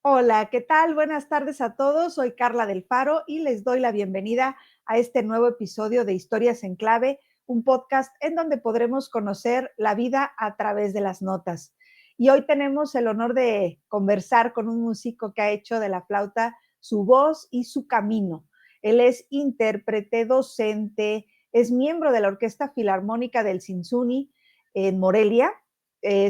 Hola, ¿qué tal? Buenas tardes a todos. Soy Carla del Faro y les doy la bienvenida a este nuevo episodio de Historias en Clave, un podcast en donde podremos conocer la vida a través de las notas. Y hoy tenemos el honor de conversar con un músico que ha hecho de la flauta su voz y su camino. Él es intérprete, docente, es miembro de la Orquesta Filarmónica del Sinsuni en Morelia.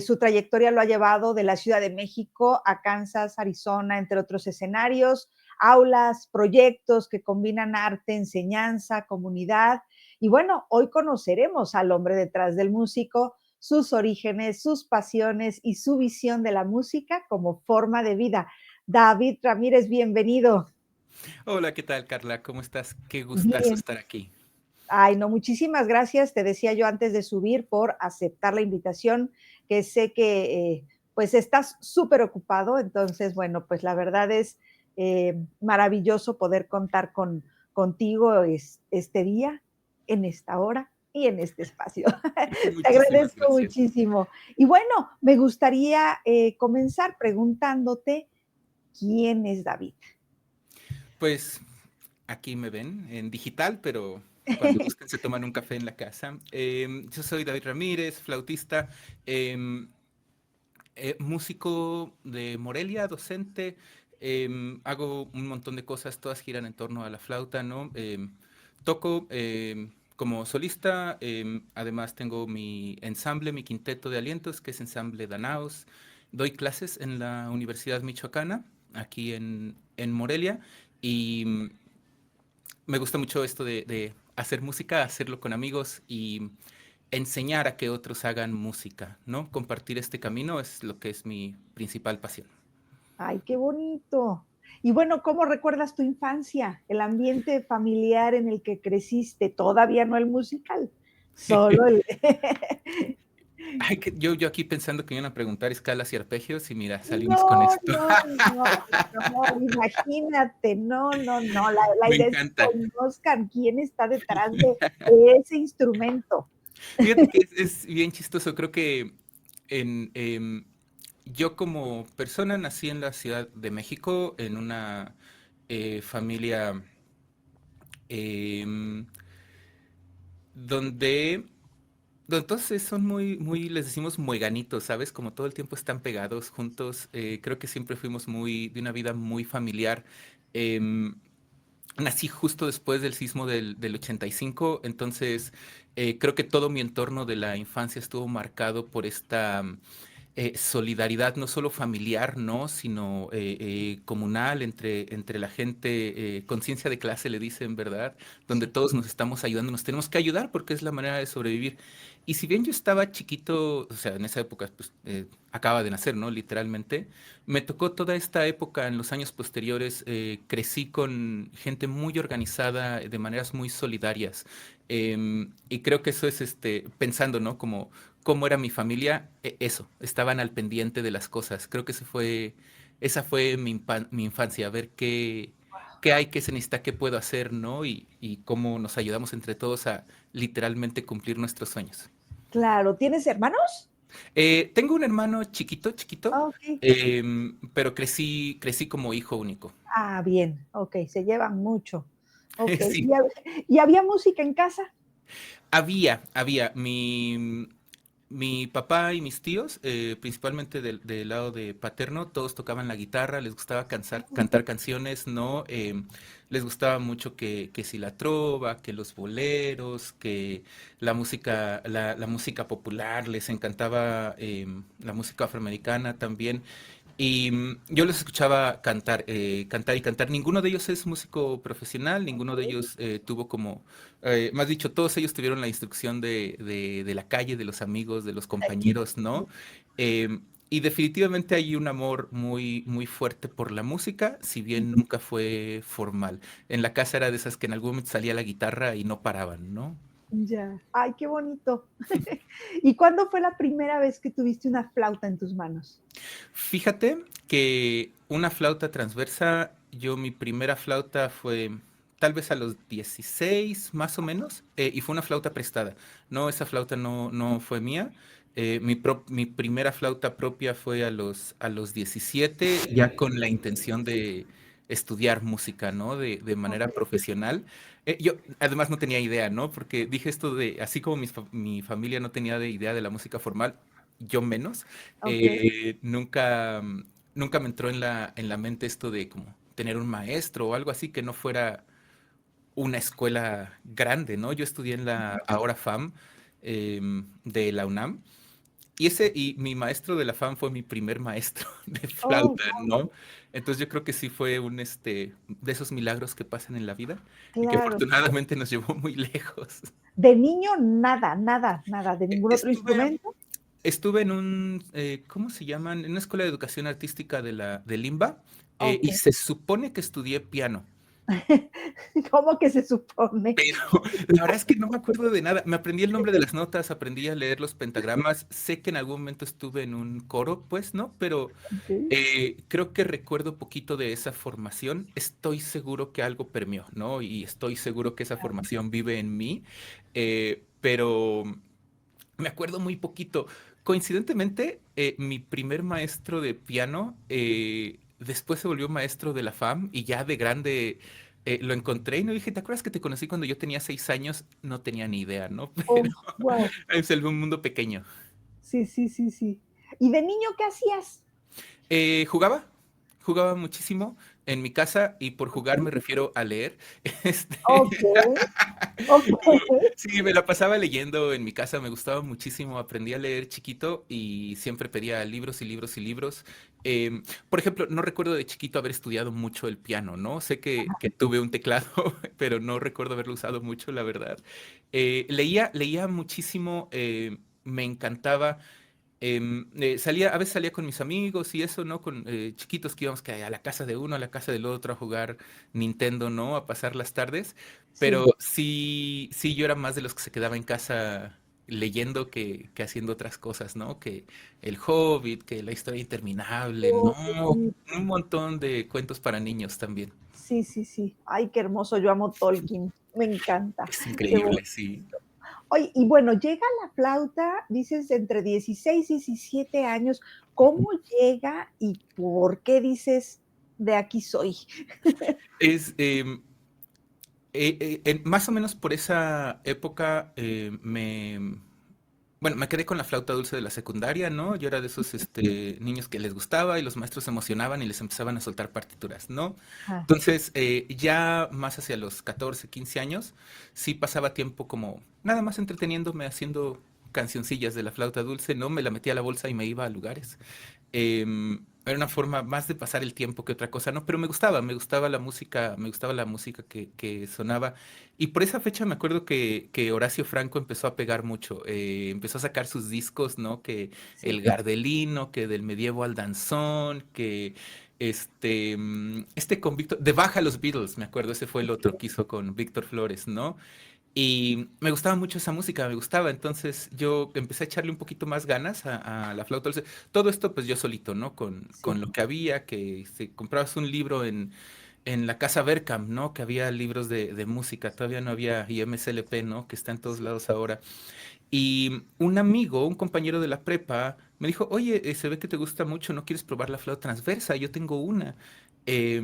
Su trayectoria lo ha llevado de la Ciudad de México a Kansas, Arizona, entre otros escenarios, aulas, proyectos que combinan arte, enseñanza, comunidad. Y bueno, hoy conoceremos al hombre detrás del músico, sus orígenes, sus pasiones y su visión de la música como forma de vida. David Ramírez, bienvenido. Hola, ¿qué tal, Carla? ¿Cómo estás? Qué gustazo Bien. estar aquí. Ay, no, muchísimas gracias, te decía yo antes de subir, por aceptar la invitación, que sé que pues estás súper ocupado, entonces, bueno, pues la verdad es maravilloso poder contar contigo este día, en esta hora y en este espacio. Te Muchísimas agradezco gracias. muchísimo. Y bueno, me gustaría comenzar preguntándote, ¿quién es David? Pues aquí me ven en digital, pero cuando gusten se toman un café en la casa. Yo soy David Ramírez, flautista, em, músico de Morelia, docente. Hago un montón de cosas, todas giran en torno a la flauta, ¿no? Toco como solista, además tengo mi ensamble, mi quinteto de alientos, que es Ensamble Danaos. Doy clases en la Universidad Michoacana, aquí en Morelia, y me gusta mucho esto de hacer música, hacerlo con amigos y enseñar a que otros hagan música, ¿no? Compartir este camino es lo que es mi principal pasión. Ay, qué bonito. Y bueno, ¿cómo recuerdas tu infancia? El ambiente familiar en el que creciste, todavía no el musical, solo el... Ay, yo aquí pensando que me iban a preguntar escalas y arpegios y mira, salimos con No, esto. no, no, no, imagínate, no, no, no, la Me idea es que encanta. conozcan quién está detrás de ese instrumento. Fíjate que es bien chistoso. Creo que en, yo como persona nací en la Ciudad de México, en una familia em, donde entonces son les decimos mueganitos, ¿sabes? Como todo el tiempo están pegados juntos. Creo que siempre fuimos de una vida muy familiar. Em, Nací justo después del sismo del 85, entonces creo que todo mi entorno de la infancia estuvo marcado por esta solidaridad no solo familiar, ¿no? Sino comunal entre la gente, conciencia de clase le dicen, ¿verdad? Donde Sí. todos nos estamos ayudando, nos tenemos que ayudar porque es la manera de sobrevivir. Y si bien yo estaba chiquito, o sea, en esa época, pues acaba de nacer, ¿no? Literalmente, me tocó toda esta época en los años posteriores, crecí con gente muy organizada, de maneras muy solidarias. Y creo que eso es pensando, ¿no? Como cómo era mi familia, eso, estaban al pendiente de las cosas. Creo que esa fue mi infancia, ver qué hay, qué se necesita, qué puedo hacer, ¿no? Y cómo nos ayudamos entre todos a literalmente cumplir nuestros sueños. Claro, ¿tienes hermanos? Tengo un hermano chiquito, chiquito, Ah, ok. pero crecí como hijo único. Ah, bien, ok, se llevan mucho. Ok, Sí. ¿y había música en casa? Había. Mi papá y mis tíos, principalmente del lado de paterno, todos tocaban la guitarra, les gustaba cantar canciones, ¿no? Les gustaba mucho que si la trova, que los boleros, que la música popular, les encantaba la música afroamericana también. Y yo los escuchaba cantar y cantar. Ninguno de ellos es músico profesional, ninguno de ellos tuvo como, más dicho, todos ellos tuvieron la instrucción de la calle, de los amigos, de los compañeros, ¿no? Y definitivamente hay un amor muy fuerte por la música, si bien nunca fue formal. En la casa era de esas que en algún momento salía la guitarra y no paraban, ¿no? Ya. Ay, qué bonito. ¿Y cuándo fue la primera vez que tuviste una flauta en tus manos? Fíjate que una flauta transversa, yo mi primera flauta fue tal vez a los 16 más o menos, y fue una flauta prestada. No, esa flauta no fue mía. Mi primera flauta propia fue a los 17, ya con la intención de estudiar música, ¿no? De manera Ok, profesional. Yo además no tenía idea, ¿no? Porque dije esto de, así como mi familia no tenía de idea de la música formal, yo menos, ok. nunca, nunca me entró en la mente esto de como tener un maestro o algo así que no fuera una escuela grande, ¿no? Yo estudié en la ahora FAM de la UNAM y mi maestro de la FAM fue mi primer maestro de Oh, flauta, ¿no? Entonces yo creo que sí fue de esos milagros que pasan en la vida y que claro. afortunadamente nos llevó muy lejos. De niño, nada, nada, nada, de ningún otro Estuve, instrumento. estuve en ¿cómo se llaman? En una escuela de educación artística de Limba, Ok. y se supone que estudié piano. ¿Cómo que se supone? Pero la verdad es que no me acuerdo de nada. Me aprendí el nombre de las notas, aprendí a leer los pentagramas. Sé que en algún momento estuve en un coro, pues, ¿no? Pero Ok. creo que recuerdo poquito de esa formación. Estoy seguro que algo permeó, ¿no? Y estoy seguro que esa formación vive en mí. Pero me acuerdo muy poquito. Coincidentemente, mi primer maestro de piano después se volvió maestro de la FAM y ya de grande lo encontré y no dije, ¿te acuerdas que te conocí cuando yo tenía 6 años? No tenía ni idea, ¿no? Pero Oh, wow. es un mundo pequeño. Sí, sí, sí, sí. ¿Y de niño qué hacías? Jugaba, jugaba muchísimo en mi casa y por jugar Ok, me refiero a leer. Este, ok, ok. Sí, me la pasaba leyendo en mi casa, me gustaba muchísimo, aprendí a leer chiquito y siempre pedía libros y libros y libros. Por ejemplo, no recuerdo de chiquito haber estudiado mucho el piano, ¿no? Sé que tuve un teclado, pero no recuerdo haberlo usado mucho, la verdad. Leía muchísimo, me encantaba. A veces salía con mis amigos y eso, ¿no? Con chiquitos que íbamos que a la casa de uno, a la casa del otro a jugar Nintendo, ¿no? A pasar las tardes. Pero Sí. sí, sí, yo era más de los que se quedaba en casa leyendo que haciendo otras cosas, ¿no? Que El Hobbit, que La historia interminable, ¿no? Sí, Un montón de cuentos para niños también. sí, sí, sí. Ay, qué hermoso. Yo amo Tolkien. Me encanta. Es Qué increíble, sí. bonito. Oye, y bueno, llega la flauta, dices, entre 16 y 17 años. ¿Cómo llega y por qué dices, de aquí soy? Es, más o menos por esa época bueno, me quedé con la flauta dulce de la secundaria, ¿no? Yo era de esos niños que les gustaba y los maestros se emocionaban y les empezaban a soltar partituras, ¿no? Ajá, Entonces, ya más hacia los 14, 15 años, sí pasaba tiempo como nada más entreteniéndome haciendo cancioncillas de la flauta dulce, ¿no? Me la metía a la bolsa y me iba a lugares. Era una forma más de pasar el tiempo que otra cosa, ¿no? Pero me gustaba la música, me gustaba la música que sonaba. Y por esa fecha me acuerdo que Horacio Franco empezó a pegar mucho, empezó a sacar sus discos, ¿no? Que sí. el Gardelino, que del medievo al danzón, que con Víctor, de Baja los Beatles, me acuerdo, ese fue el otro que hizo con Víctor Flores, ¿no? Y me gustaba mucho esa música, me gustaba. Entonces yo empecé a echarle un poquito más ganas a la flauta dulce. Todo esto pues yo solito, ¿no? Con Sí, lo que había, que si comprabas un libro en la casa Berkham, ¿no? Que había libros de música, todavía no había IMSLP, ¿no? Que está en todos sí. lados ahora. Y un amigo, un compañero de la prepa, me dijo, oye, se ve que te gusta mucho, ¿no quieres probar la flauta transversa? Yo tengo una. Y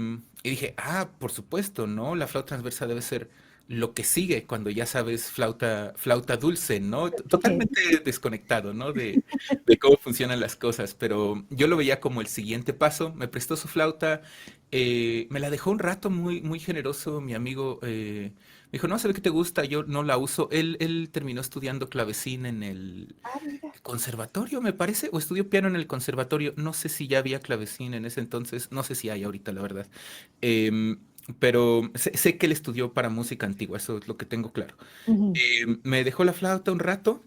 dije, ah, por supuesto, ¿no? La flauta transversa debe ser lo que sigue cuando ya sabes flauta dulce, ¿no? Sí. Totalmente desconectado, ¿no? De cómo funcionan las cosas, pero yo lo veía como el siguiente paso. Me prestó su flauta, me la dejó un rato muy, muy generoso, mi amigo. Me dijo, no, se ve que te gusta, yo no la uso. Él terminó estudiando clavecín en el Ah, mira. conservatorio, me parece, o estudió piano en el conservatorio. No sé si ya había clavecín en ese entonces, no sé si hay ahorita, la verdad. Em, pero sé que él estudió para música antigua, eso es lo que tengo claro. Ujú. Me dejó la flauta un rato,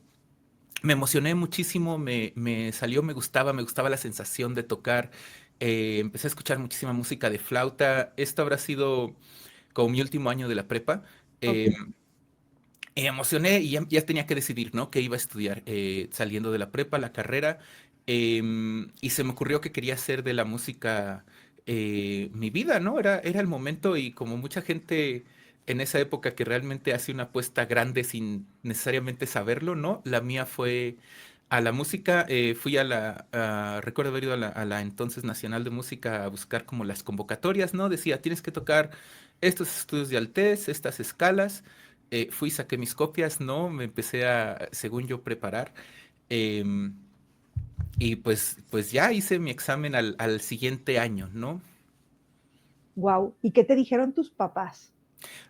me emocioné muchísimo, me salió, me gustaba la sensación de tocar. Empecé a escuchar muchísima música de flauta. Esto habrá sido como mi último año de la prepa. Ok, Em, me emocioné y ya tenía que decidir, ¿no? Qué iba a estudiar saliendo de la prepa, la carrera. Y se me ocurrió que quería hacer de la música mi vida, ¿no? Era el momento y como mucha gente en esa época que realmente hace una apuesta grande sin necesariamente saberlo, ¿no? La mía fue A la música, fui recuerdo haber ido a la entonces Nacional de Música a buscar como las convocatorias, ¿no? Decía, tienes que tocar estos estudios de altez, estas escalas. Fui, saqué mis copias, ¿no? Me empecé a, según yo, preparar. em, y pues ya hice mi examen al siguiente año, ¿no? Wow. ¿Y qué te dijeron tus papás?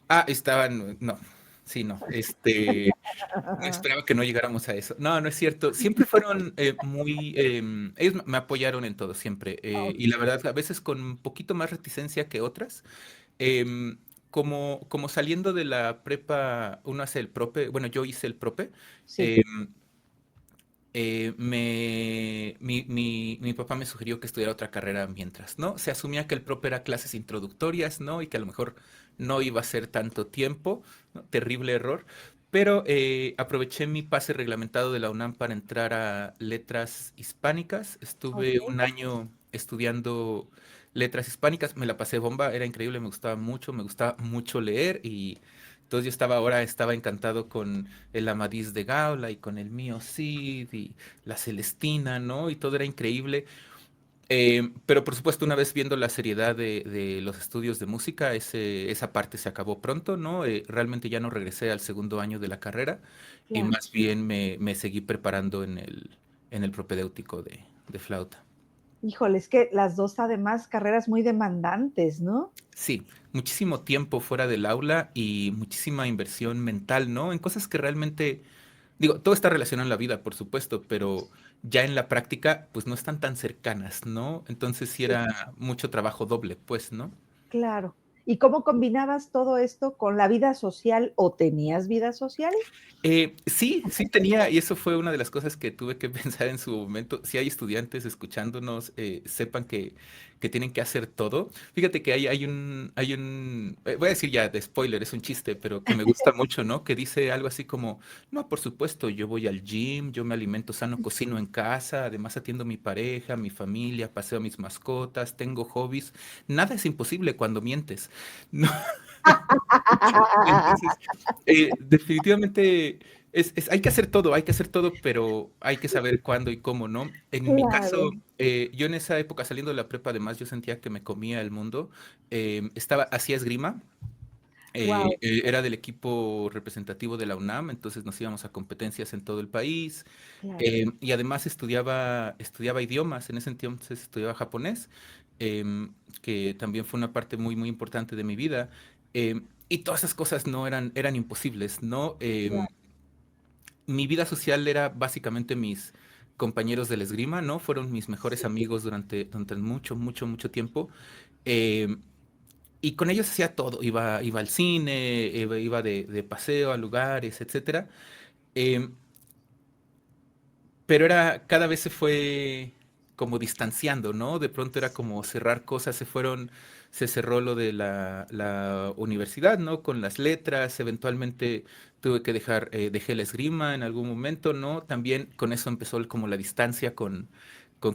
Ah, estaban, no, sí, no, esperaba que no llegáramos a eso. No, no es cierto. Siempre fueron muy, ellos me apoyaron en todo, siempre. Y la verdad, a veces con un poquito más reticencia que otras. Em, como saliendo de la prepa, uno hace el prope, bueno, yo hice el prope. Sí, em, mi papá me sugirió que estudiara otra carrera mientras, ¿no? Se asumía que el prope era clases introductorias, ¿no? Y que a lo mejor no iba a ser tanto tiempo, ¿no? Terrible error. Pero aproveché mi pase reglamentado de la UNAM para entrar a letras hispánicas. ok. Estuve un año estudiando letras hispánicas, me la pasé bomba, era increíble, me gustaba mucho leer y entonces yo estaba encantado con el Amadís de Gaula y con el Mío Cid y la Celestina, ¿no? Y todo era increíble. Pero por supuesto, una vez viendo la seriedad de los estudios de música, esa parte se acabó pronto, ¿no? Realmente ya no regresé al segundo año de la carrera y Claro. más bien me seguí preparando en el propedéutico de flauta. Híjole, es que las dos además carreras muy demandantes, ¿no? Sí, muchísimo tiempo fuera del aula y muchísima inversión mental, ¿no? En cosas que realmente, digo, todo está relacionado en la vida, por supuesto, pero ya en la práctica, pues no están tan cercanas, ¿no? Entonces sí Sí, era mucho trabajo doble, pues, ¿no? claro. ¿Y cómo combinabas todo esto con la vida social o tenías vida social? Sí, sí tenía, y eso fue una de las cosas que tuve que pensar en su momento. Si hay estudiantes escuchándonos, sepan que tienen que hacer todo. Fíjate que voy a decir ya de spoiler, es un chiste, pero que me gusta mucho, ¿no? Que dice algo así como, no, por supuesto, yo voy al gym, yo me alimento sano, cocino en casa, además atiendo a mi pareja, a mi familia, paseo a mis mascotas, tengo hobbies. Nada es imposible cuando mientes. ¿No? Entonces, definitivamente hay que hacer todo, hay que hacer todo, pero hay que saber cuándo y cómo, ¿no? En mi caso, Claro. yo en esa época saliendo de la prepa, además, yo sentía que me comía el mundo. Hacía esgrima, Wow, era del equipo representativo de la UNAM, entonces nos íbamos a competencias en todo el país. claro. Y además estudiaba idiomas, en ese entonces estudiaba japonés, que también fue una parte muy, muy importante de mi vida. Y todas esas cosas no eran imposibles, ¿no? Mi vida social era básicamente mis compañeros del esgrima, ¿no? Fueron mis mejores Sí, amigos durante mucho, mucho, mucho tiempo. Em, y con ellos hacía todo, iba al cine, iba de paseo a lugares, etcétera. Em, pero cada vez se fue como distanciando, ¿no? De pronto era como cerrar cosas, se cerró lo de la universidad, ¿no? Con las letras, eventualmente tuve que dejé la esgrima en algún momento, ¿no? También con eso empezó como la distancia con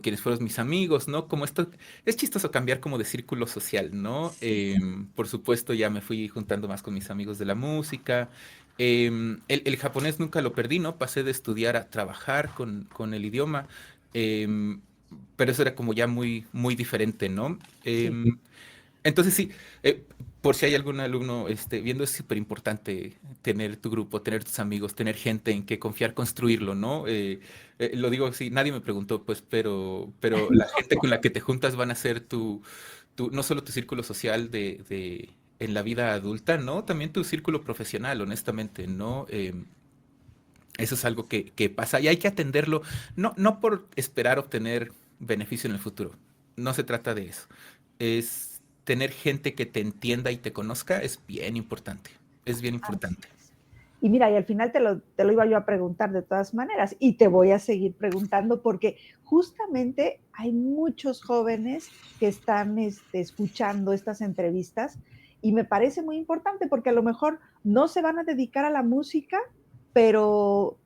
quienes fueron mis amigos, ¿no? Como esto, es chistoso cambiar como de círculo social, ¿no? sí. Por supuesto, ya me fui juntando más con mis amigos de la música. El japonés nunca lo perdí, ¿no? Pasé de estudiar a trabajar con el idioma, em, pero eso era como ya muy, muy diferente, ¿no? Sí. Entonces sí, por si hay algún alumno viendo, es súper importante tener tu grupo, tener tus amigos, tener gente en que confiar, construirlo, ¿no? Lo digo así, nadie me preguntó, pues, pero la gente con la que te juntas van a ser no solo tu círculo social en la vida adulta, ¿no? También tu círculo profesional, honestamente, ¿no? Eso es algo que pasa y hay que atenderlo, no por esperar obtener beneficio en el futuro, no se trata de eso. Es tener gente que te entienda y te conozca es bien Así importante. es. Y mira, y al final te lo iba yo a preguntar de todas maneras y te voy a seguir preguntando porque justamente hay muchos jóvenes que están escuchando estas entrevistas y me parece muy importante porque a lo mejor no se van a dedicar a la música, pero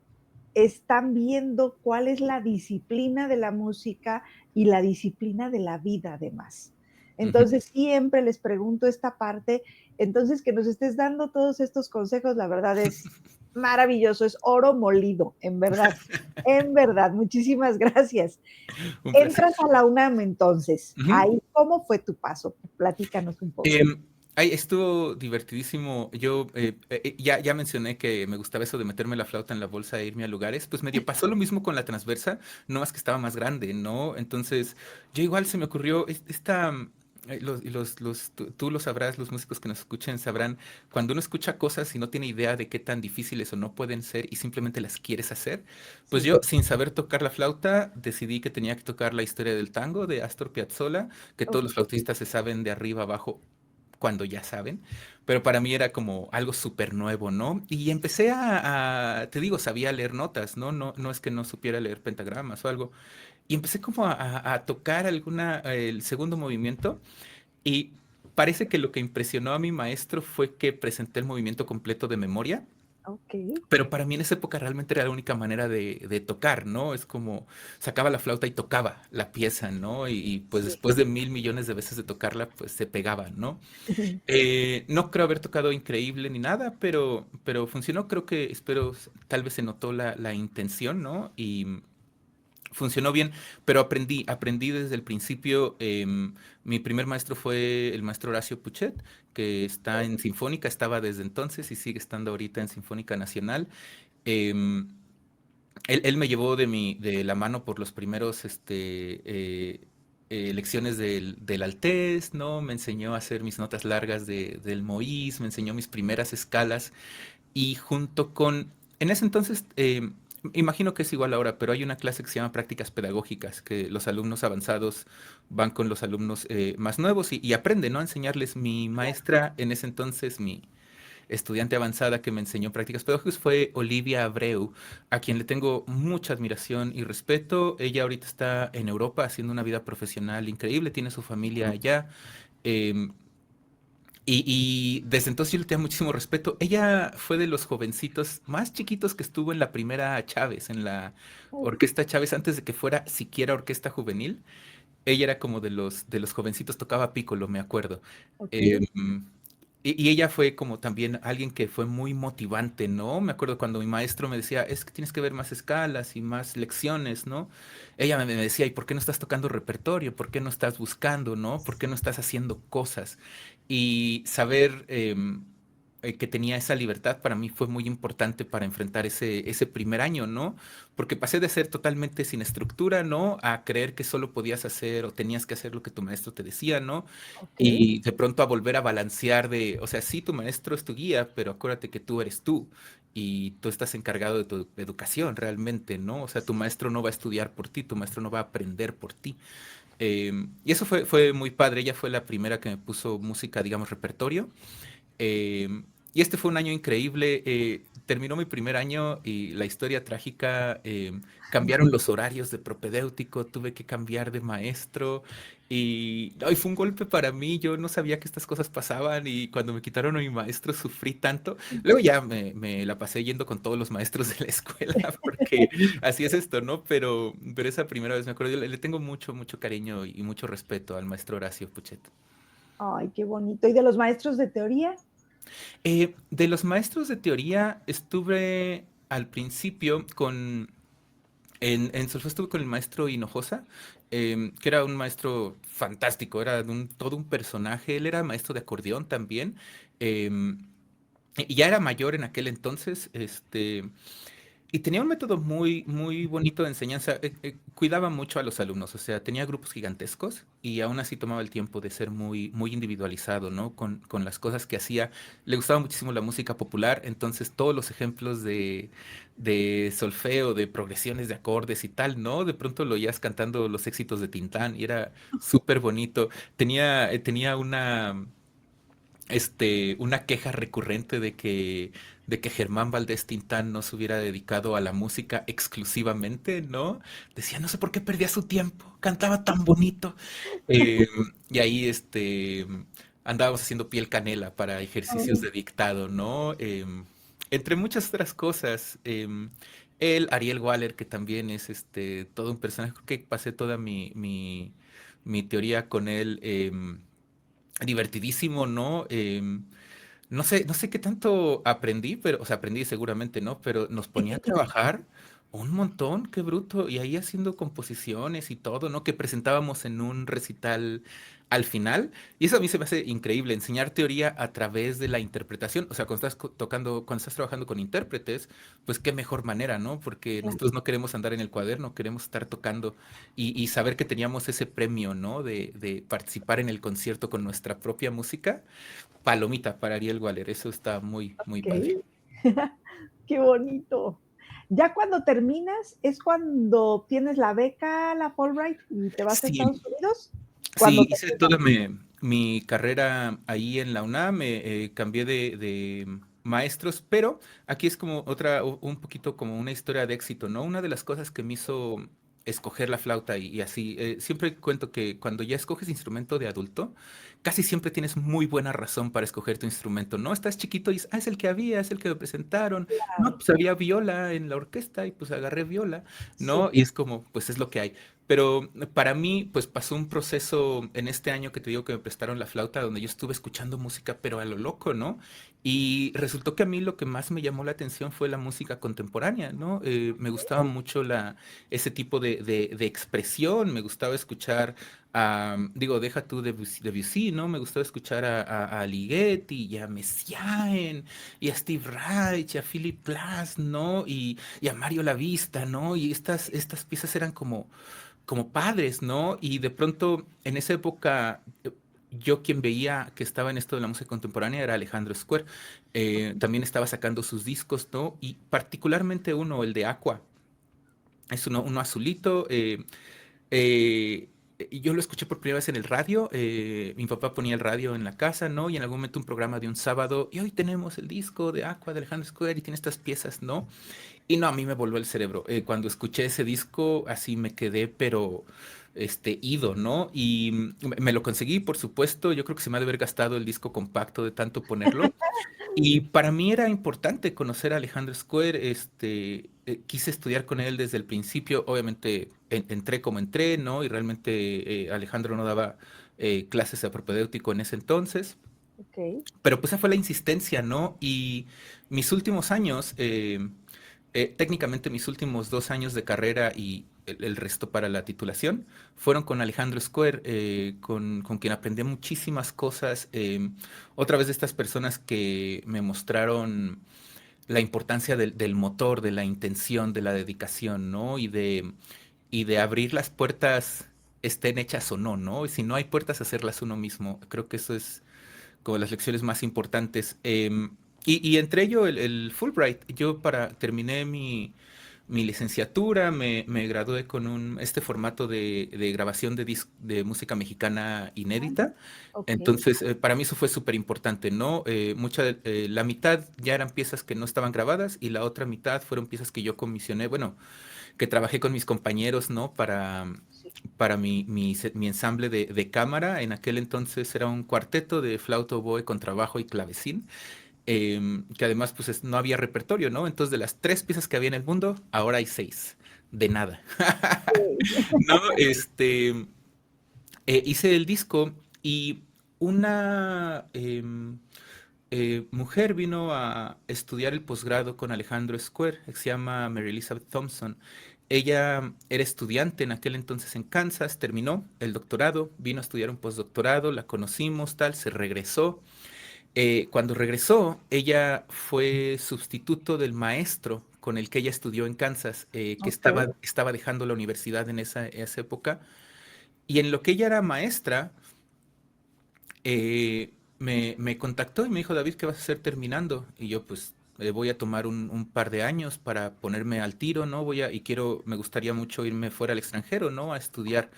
están viendo cuál es la disciplina de la música y la disciplina de la vida además. Ujú. Entonces, siempre les pregunto esta parte, entonces que nos estés dando todos estos consejos, la verdad es maravilloso, es oro molido, en verdad. En verdad, muchísimas gracias. Un placer. Entras a la UNAM entonces. Ujú. Ahí, ¿cómo fue tu paso? Platícanos un poco. Ay, estuvo divertidísimo. Yo ya mencioné que me gustaba eso de meterme la flauta en la bolsa e irme a lugares. Pues medio pasó lo mismo con la transversa, no más que estaba más grande, ¿no? Entonces, yo igual se me ocurrió esta. Tú lo sabrás, los músicos que nos escuchen sabrán, cuando uno escucha cosas y no tiene idea de qué tan difíciles o no pueden ser y simplemente las quieres hacer, pues Sí. yo, sin saber tocar la flauta, decidí que tenía que tocar la historia del tango de Astor Piazzolla, que todos los Ok. flautistas se saben de arriba abajo cuando ya saben, pero para mí era como algo súper nuevo, ¿no? Y empecé te digo, sabía leer notas, ¿no? No es que no supiera leer pentagramas o algo, y empecé como a tocar el segundo movimiento, y parece que lo que impresionó a mi maestro fue que presenté el movimiento completo de memoria. Ok. Pero para mí en esa época realmente era la única manera de tocar, ¿no? Es como sacaba la flauta y tocaba la pieza, ¿no? Y pues Sí. después de mil millones de veces de tocarla, pues se pegaba, ¿no? No creo haber tocado increíble ni nada, pero funcionó. Creo que, espero, tal vez se notó la intención, ¿no? Y funcionó bien, pero aprendí desde el principio. Mi primer maestro fue el maestro Horacio Puchet, que está en Sinfónica, estaba desde entonces y sigue estando ahorita en Sinfónica Nacional. Em, él me llevó de la mano por los primeros lecciones del Altés, ¿no? Me enseñó a hacer mis notas largas del Moís, me enseñó mis primeras escalas y junto con, en ese entonces, imagino que es igual ahora, pero hay una clase que se llama prácticas pedagógicas, que los alumnos avanzados van con los alumnos más nuevos y aprenden, ¿no? A enseñarles. Mi maestra en ese entonces, mi estudiante avanzada que me enseñó prácticas pedagógicas fue Olivia Abreu, a quien le tengo mucha admiración y respeto. Ella ahorita está en Europa haciendo una vida profesional increíble, tiene su familia allá. em, y desde entonces yo le tengo muchísimo respeto. Ella fue de los jovencitos más chiquitos que estuvo en la primera Chávez, en la orquesta Chávez, antes de que fuera siquiera orquesta juvenil. Ella era como de los jovencitos, tocaba pícolo, me acuerdo. Ok. Em, y ella fue como también alguien que fue muy motivante, ¿no? Me acuerdo cuando mi maestro me decía, es que tienes que ver más escalas y más lecciones, ¿no? Ella me decía, ¿y por qué no estás tocando repertorio? ¿Por qué no estás buscando, ¿no? ¿Por qué no estás haciendo cosas? Y saber que tenía esa libertad para mí fue muy importante para enfrentar ese primer año, ¿no? Porque pasé de ser totalmente sin estructura, ¿no? A creer que solo podías hacer o tenías que hacer lo que tu maestro te decía, ¿no? Ok. Y de pronto a volver a balancear o sea, sí, tu maestro es tu guía, pero acuérdate que tú eres tú y tú estás encargado de tu educación realmente, ¿no? O sea, tu maestro no va a estudiar por ti, tu maestro no va a aprender por ti. Y eso fue muy padre. Ella fue la primera que me puso música, digamos, repertorio. Y este fue un año increíble. Terminó mi primer año y la historia trágica. Cambiaron los horarios de propedéutico, tuve que cambiar de maestro y ay, fue un golpe para mí. Yo no sabía que estas cosas pasaban y cuando me quitaron a mi maestro sufrí tanto. Luego ya me la pasé yendo con todos los maestros de la escuela porque así es esto, ¿no? Pero esa primera vez me acuerdo, yo le tengo mucho, mucho cariño y mucho respeto al maestro Horacio Puchet. Ay, qué bonito. ¿Y de los maestros de teoría? De los maestros de teoría estuve al principio en solfeo estuve con el maestro Hinojosa, que era un maestro fantástico, era todo un personaje. Él era maestro de acordeón también, em, y ya era mayor en aquel entonces. Y tenía un método muy, muy bonito de enseñanza. Cuidaba mucho a los alumnos, o sea, tenía grupos gigantescos y aún así tomaba el tiempo de ser muy, muy individualizado, ¿no? Con las cosas que hacía. Le gustaba muchísimo la música popular, entonces todos los ejemplos de solfeo, de progresiones de acordes y tal, ¿no? De pronto lo oías cantando los éxitos de Tintán y era súper bonito. Tenía una queja recurrente de que Germán Valdés Tintán no se hubiera dedicado a la música exclusivamente, ¿no? Decía, no sé por qué perdía su tiempo, cantaba tan bonito. Eh, y ahí andábamos haciendo piel canela para ejercicios Oh, de dictado, ¿no? Entre muchas otras cosas. Él, Ariel Waller, que también es todo un personaje, creo que pasé toda mi teoría con él. Divertidísimo, ¿no? no sé qué tanto aprendí, pero, o sea, aprendí seguramente, ¿no? Pero nos ponía a trabajar un montón, qué bruto, y ahí haciendo composiciones y todo, ¿no? Que presentábamos en un recital al final. Y eso a mí se me hace increíble, enseñar teoría a través de la interpretación. O sea, cuando estás tocando, cuando estás trabajando con intérpretes, pues qué mejor manera, ¿no? Porque Claro. nosotros no queremos andar en el cuaderno, queremos estar tocando y saber que teníamos ese premio, ¿no? De participar en el concierto con nuestra propia música. Palomita para Ariel Waller, eso está muy, muy padre. Ok. Qué bonito. Ya cuando terminas, ¿es cuando tienes la beca, la Fulbright, y te vas a Sí, Estados Unidos? Cuando sí, hice terminas. toda mi carrera ahí en la UNAM, cambié de maestros, pero aquí es como un poquito como una historia de éxito, ¿no? Una de las cosas que me hizo escoger la flauta y así, siempre cuento que cuando ya escoges instrumento de adulto, casi siempre tienes muy buena razón para escoger tu instrumento, ¿no? Estás chiquito y dices, es el que había, es el que me presentaron, no, Claro, pues había viola en la orquesta y pues agarré viola, ¿no? sí. Y es como, pues es lo que hay. Pero para mí, pues pasó un proceso en este año que te digo que me prestaron la flauta, donde yo estuve escuchando música, pero a lo loco, ¿no? Y resultó que a mí lo que más me llamó la atención fue la música contemporánea, ¿no? Me gustaba mucho ese tipo de expresión, me gustaba escuchar digo, deja tú Debussy, ¿no? Me gustaba escuchar a Ligeti y a Messiaen y a Steve Reich y a Philip Glass, ¿no? Y a Mario Lavista, ¿no? Y estas piezas eran como padres, ¿no? Y de pronto, en esa época, yo quien veía que estaba en esto de la música contemporánea era Alejandro Square. También estaba sacando sus discos, ¿no? Y particularmente uno, el de Aqua. Es uno azulito. Eh, y yo lo escuché por primera vez en el radio. Mi papá ponía el radio en la casa, ¿no? Y en algún momento un programa de un sábado. Y hoy tenemos el disco de Aqua de Alejandro Square y tiene estas piezas, ¿no? Y no, a mí me volvió el cerebro. Cuando escuché ese disco, así me quedé, pero ido, ¿no? Y me lo conseguí, por supuesto. Yo creo que se me ha de haber gastado el disco compacto de tanto ponerlo. Y para mí era importante conocer a Alejandro Square. Quise estudiar con él desde el principio. Obviamente entré como entré, ¿no? Y realmente Alejandro no daba clases de propedéutico en ese entonces. Ok, Pero pues esa fue la insistencia, ¿no? Y mis últimos años, técnicamente mis últimos 2 años de carrera y el resto para la titulación, fueron con Alejandro Square, con quien aprendí muchísimas cosas. Otra vez de estas personas que me mostraron la importancia del motor, de la intención, de la dedicación, ¿no? Y de abrir las puertas, estén hechas o no, ¿no? Y si no hay puertas, hacerlas uno mismo. Creo que eso es como las lecciones más importantes. Y entre ello el Fulbright. Yo terminé mi licenciatura, me gradué con este formato de grabación de música mexicana inédita. ok. Entonces, para mí eso fue súper importante, ¿no? La mitad ya eran piezas que no estaban grabadas y la otra mitad fueron piezas que yo comisioné, bueno, que trabajé con mis compañeros, ¿no? Sí. Para mi ensamble de cámara. En aquel entonces era un cuarteto de flauta, oboe, contrabajo y clavecín, que además pues no había repertorio, ¿no? Entonces de las 3 piezas que había en el mundo, ahora hay 6, de nada. No, hice el disco y una mujer vino a estudiar el posgrado con Alejandro Square, que se llama Mary Elizabeth Thompson. Ella era estudiante en aquel entonces en Kansas, terminó el doctorado, vino a estudiar un postdoctorado, la conocimos, tal, se regresó. Cuando regresó, ella fue sustituto del maestro con el que ella estudió en Kansas, que Ok, estaba dejando la universidad en esa época. Y en lo que ella era maestra, me contactó y me dijo, David, ¿qué vas a hacer terminando? Y yo, pues, voy a tomar un par de años para ponerme al tiro, ¿no? Me gustaría mucho irme fuera al extranjero, ¿no? A estudiar.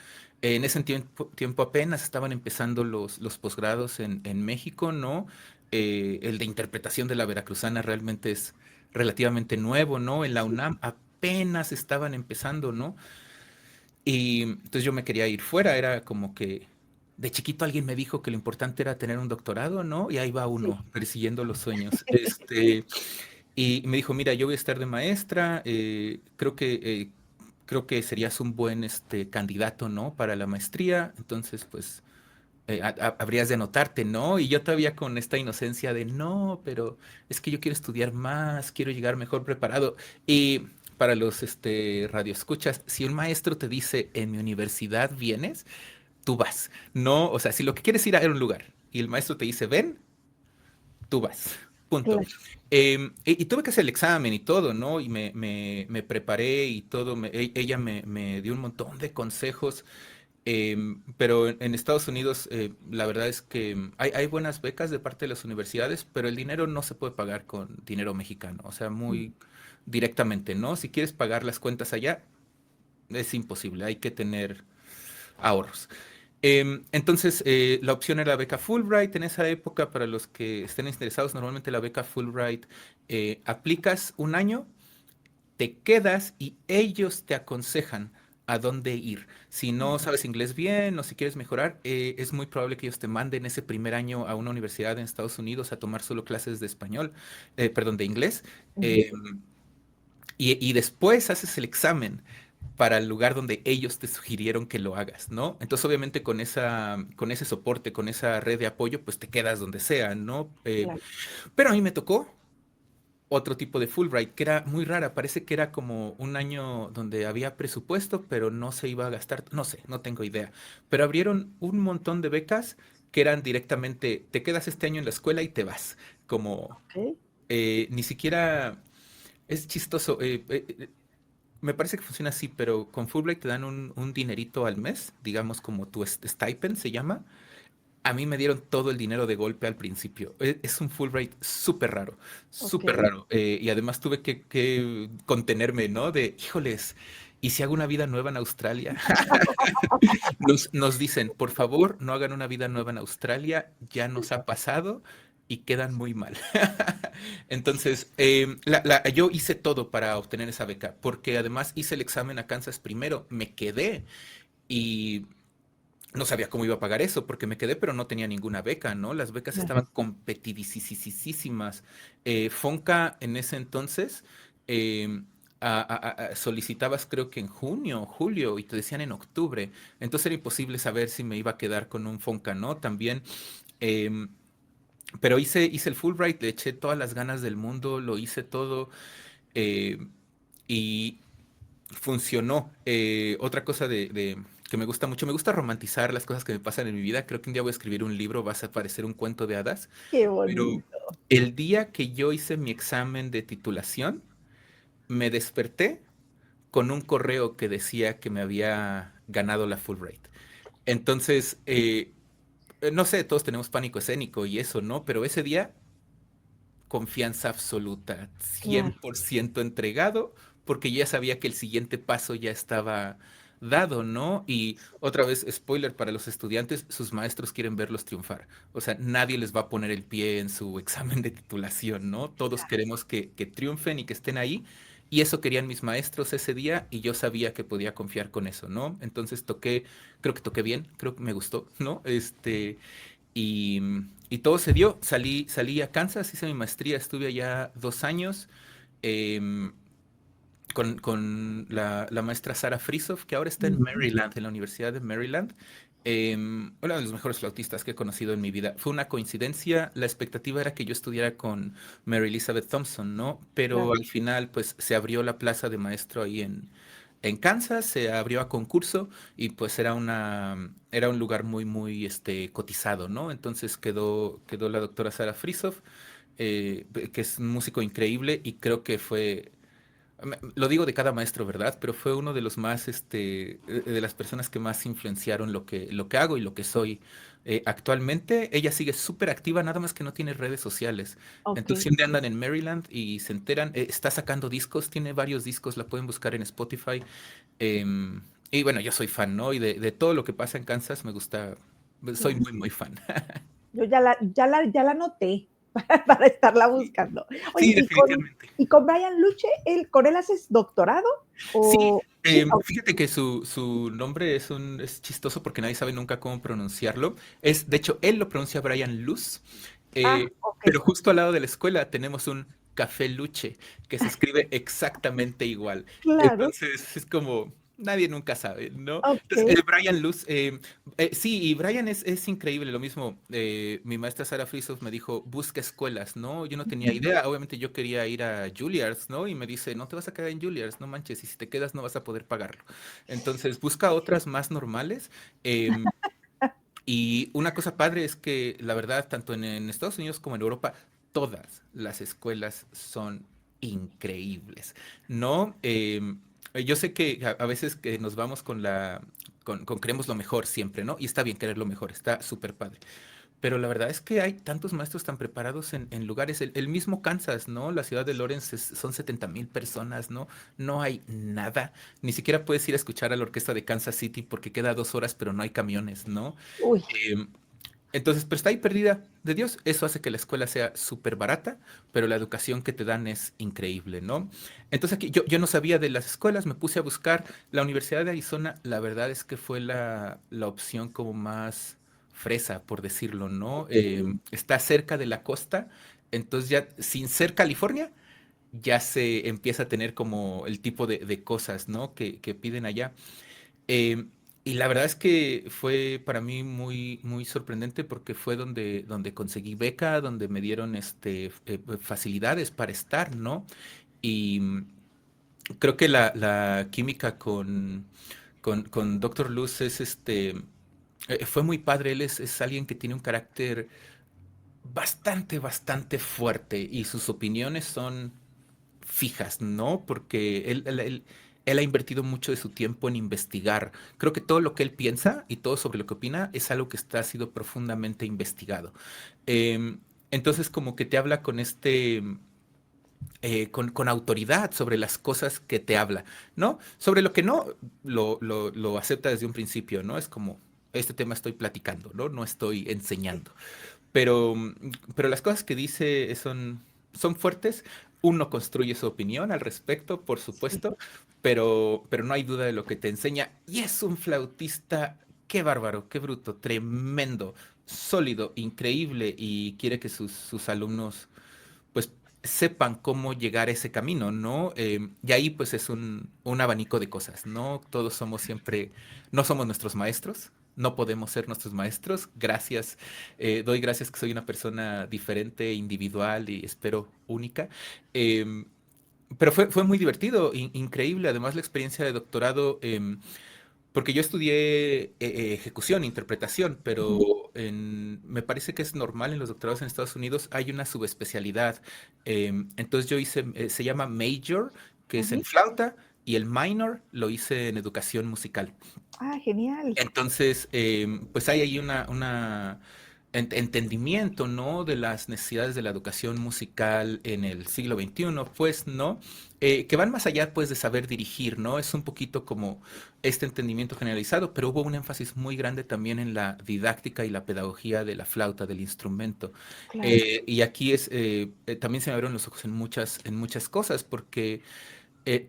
En ese tiempo apenas estaban empezando los posgrados en México, ¿no? El de interpretación de la veracruzana realmente es relativamente nuevo, ¿no? En la sí. UNAM apenas estaban empezando, ¿no? Y entonces yo me quería ir fuera, era como que de chiquito alguien me dijo que lo importante era tener un doctorado, ¿no? Y ahí va Sí. uno, persiguiendo los sueños. Y me dijo, mira, yo voy a estar de maestra, creo que serías un buen candidato, ¿no? Para la maestría. Entonces, pues habrías de anotarte, ¿no? Y yo todavía con esta inocencia de, no, pero es que yo quiero estudiar más, quiero llegar mejor preparado. Y para los radioescuchas, si un maestro te dice, en mi universidad vienes, tú vas. No, o sea, si lo que quieres ir a un lugar y el maestro te dice, ven, tú vas. Punto. Claro. Y tuve que hacer el examen y todo, ¿no? Y me preparé y todo. Ella me dio un montón de consejos. Pero en Estados Unidos, la verdad es que hay buenas becas de parte de las universidades, pero el dinero no se puede pagar con dinero mexicano, o sea, Mm. muy directamente, ¿no? Si quieres pagar las cuentas allá, es imposible, hay que tener ahorros. Entonces, la opción era la beca Fulbright en esa época. Para los que estén interesados, normalmente la beca Fulbright, aplicas un año, te quedas y ellos te aconsejan a dónde ir. Si no Ujú. sabes inglés bien o si quieres mejorar, es muy probable que ellos te manden ese primer año a una universidad en Estados Unidos a tomar solo clases de español, perdón, de inglés. Ujú. eh, y después haces el examen para el lugar donde ellos te sugirieron que lo hagas, ¿no? Entonces, obviamente, con ese soporte, con esa red de apoyo, pues te quedas donde sea, ¿no? Claro. Pero a mí me tocó otro tipo de Fulbright, que era muy rara. Parece que era como un año donde había presupuesto, pero no se iba a gastar. No sé, no tengo idea. Pero abrieron un montón de becas que eran directamente, te quedas este año en la escuela y te vas. Como Ok. ni siquiera es chistoso. Me parece que funciona así, pero con Fulbright te dan un dinerito al mes, digamos como tu stipend se llama. A mí me dieron todo el dinero de golpe al principio. Es un Fulbright súper raro, Ok. súper raro. Y además tuve que contenerme, ¿no? De, híjoles, ¿y si hago una vida nueva en Australia? Nos dicen, por favor, no hagan una vida nueva en Australia, ya nos ha pasado y quedan muy mal. Entonces, yo hice todo para obtener esa beca, porque además hice el examen a Kansas primero, me quedé y no sabía cómo iba a pagar eso, porque me quedé, pero no tenía ninguna beca, ¿no? Las becas Claro. estaban competitivísimas. Fonca en ese entonces eh, solicitabas creo que en junio, julio, y te decían en octubre. Entonces era imposible saber si me iba a quedar con un Fonca, ¿no? También, em, pero hice el Fulbright, le eché todas las ganas del mundo, lo hice todo. eh, y funcionó. Otra cosa que me gusta mucho, me gusta romantizar las cosas que me pasan en mi vida. Creo que un día voy a escribir un libro, vas a parecer un cuento de hadas, Qué pero bonito. el día que yo hice mi examen de titulación, me desperté con un correo que decía que me había ganado la Fulbright. Entonces, no sé, todos tenemos pánico escénico y eso, ¿no? Pero ese día confianza absoluta, cien Claro. por ciento entregado, porque ya sabía que el siguiente paso ya estaba dado, ¿no? Y otra vez, spoiler para los estudiantes, sus maestros quieren verlos triunfar. O sea, nadie les va a poner el pie en su examen de titulación, ¿no? Todos queremos que triunfen y que estén ahí. Y eso querían mis maestros ese día y yo sabía que podía confiar con eso, ¿no? Entonces creo que toqué bien, creo que me gustó, ¿no? Y, y todo se dio. Salí a Kansas, hice mi maestría, estuve allá 2 años em, con la maestra Sara Frisov, que ahora está en Ujú. Maryland, en la Universidad de Maryland. Una de los mejores flautistas que he conocido en mi vida. Fue una coincidencia, la expectativa era que yo estudiara con Mary Elizabeth Thompson, ¿no? Pero Claro. al final, pues se abrió la plaza de maestro ahí en Kansas, se abrió a concurso y pues era un lugar muy, muy cotizado, ¿no? Entonces quedó la doctora Sara Frisov, que es un músico increíble y creo que lo digo de cada maestro, ¿verdad? Pero fue uno de los más, de las personas que más influenciaron lo que hago y lo que soy. Actualmente ella sigue súper activa, nada más que no tiene redes sociales. Ok. Entonces, si un día andan en Maryland y se enteran, está sacando discos, tiene varios discos, la pueden buscar en Spotify. Y bueno, yo soy fan, ¿no? Y de todo lo que pasa en Kansas me gusta, soy Claro. muy, muy fan. Yo ya la anoté para estarla Sí, buscando. Oye, sí, definitivamente. y con Brian Luche, ¿con él haces doctorado? Sí, O sí, ok. fíjate que su nombre es chistoso porque nadie sabe nunca cómo pronunciarlo. De hecho, él lo pronuncia Brian Luz, Ah, ok. pero justo al lado de la escuela tenemos un Café Luche que se escribe exactamente igual. Claro. Entonces es como, nadie nunca sabe, ¿no? Ok. Entonces, Brian Luz, sí, y Brian es increíble, lo mismo. Mi maestra Sara Frisos me dijo, busca escuelas, ¿no? Yo no tenía idea, obviamente yo quería ir a Juilliard, ¿no? Y me dice, no te vas a quedar en Juilliard, no manches, y si te quedas no vas a poder pagarlo. Entonces, busca otras más normales. em, y una cosa padre es que, la verdad, tanto en Estados Unidos como en Europa, todas las escuelas son increíbles, ¿no? Yo sé que a veces que nos vamos con queremos lo mejor siempre, ¿no? Y está bien querer lo mejor, está súper padre. Pero la verdad es que hay tantos maestros tan preparados en lugares, el mismo Kansas, ¿no? La ciudad de Lawrence son 70,000 personas, ¿no? No hay nada. Ni siquiera puedes ir a escuchar a la orquesta de Kansas City porque queda 2 horas, pero no hay camiones, ¿no? Uy, Em, entonces, pero está ahí perdida de Dios. Eso hace que la escuela sea súper barata, pero la educación que te dan es increíble, ¿no? Entonces aquí yo no sabía de las escuelas, me puse a buscar. La Universidad de Arizona, la verdad es que fue la opción como más fresa, por decirlo, ¿no? Está cerca de la costa, entonces ya sin ser California, ya se empieza a tener como el tipo de cosas, ¿no? Que piden allá. Eh, y la verdad es que fue para mí muy, muy sorprendente porque fue donde conseguí beca, donde me dieron facilidades para estar, ¿no? Y creo que la química con Doctor Luz fue muy padre. Él es alguien que tiene un carácter bastante, bastante fuerte y sus opiniones son fijas, ¿no? Porque él ha invertido mucho de su tiempo en investigar. Creo que todo lo que él piensa y todo sobre lo que opina es algo que ha sido profundamente investigado. Em, entonces, como que te habla con autoridad sobre las cosas que te habla, ¿no? Sobre lo que no, lo acepta desde un principio, ¿no? Es como, este tema estoy platicando, ¿no? No estoy enseñando. Pero, pero las cosas que dice son fuertes. Uno construye su opinión al respecto, por sí. supuesto, pero no hay duda de lo que te enseña. Y es un flautista, qué bárbaro, qué bruto, tremendo, sólido, increíble, y quiere que sus alumnos pues sepan cómo llegar a ese camino, ¿no? Y ahí pues es un abanico de cosas, ¿no? Todos somos siempre, no somos nuestros maestros, no podemos ser nuestros maestros. Gracias, doy gracias que soy una persona diferente, individual y espero única. Em, pero fue muy divertido, increíble. Además, la experiencia de doctorado, porque yo estudié ejecución, interpretación, pero Ujú. me parece que es normal en los doctorados en Estados Unidos, hay una subespecialidad. Entonces yo hice, se llama major, que es en Ujú. flauta, y el minor lo hice en educación musical. Ah, genial. Entonces, pues hay ahí una entendimiento, ¿no? De las necesidades de la educación musical en el siglo XXI, pues, ¿no? Que van más allá, pues, de saber dirigir, ¿no? Es un poquito como este entendimiento generalizado, pero hubo un énfasis muy grande también en la didáctica y la pedagogía de la flauta, del instrumento. Claro. Y aquí también se me abrieron los ojos en muchas cosas, porque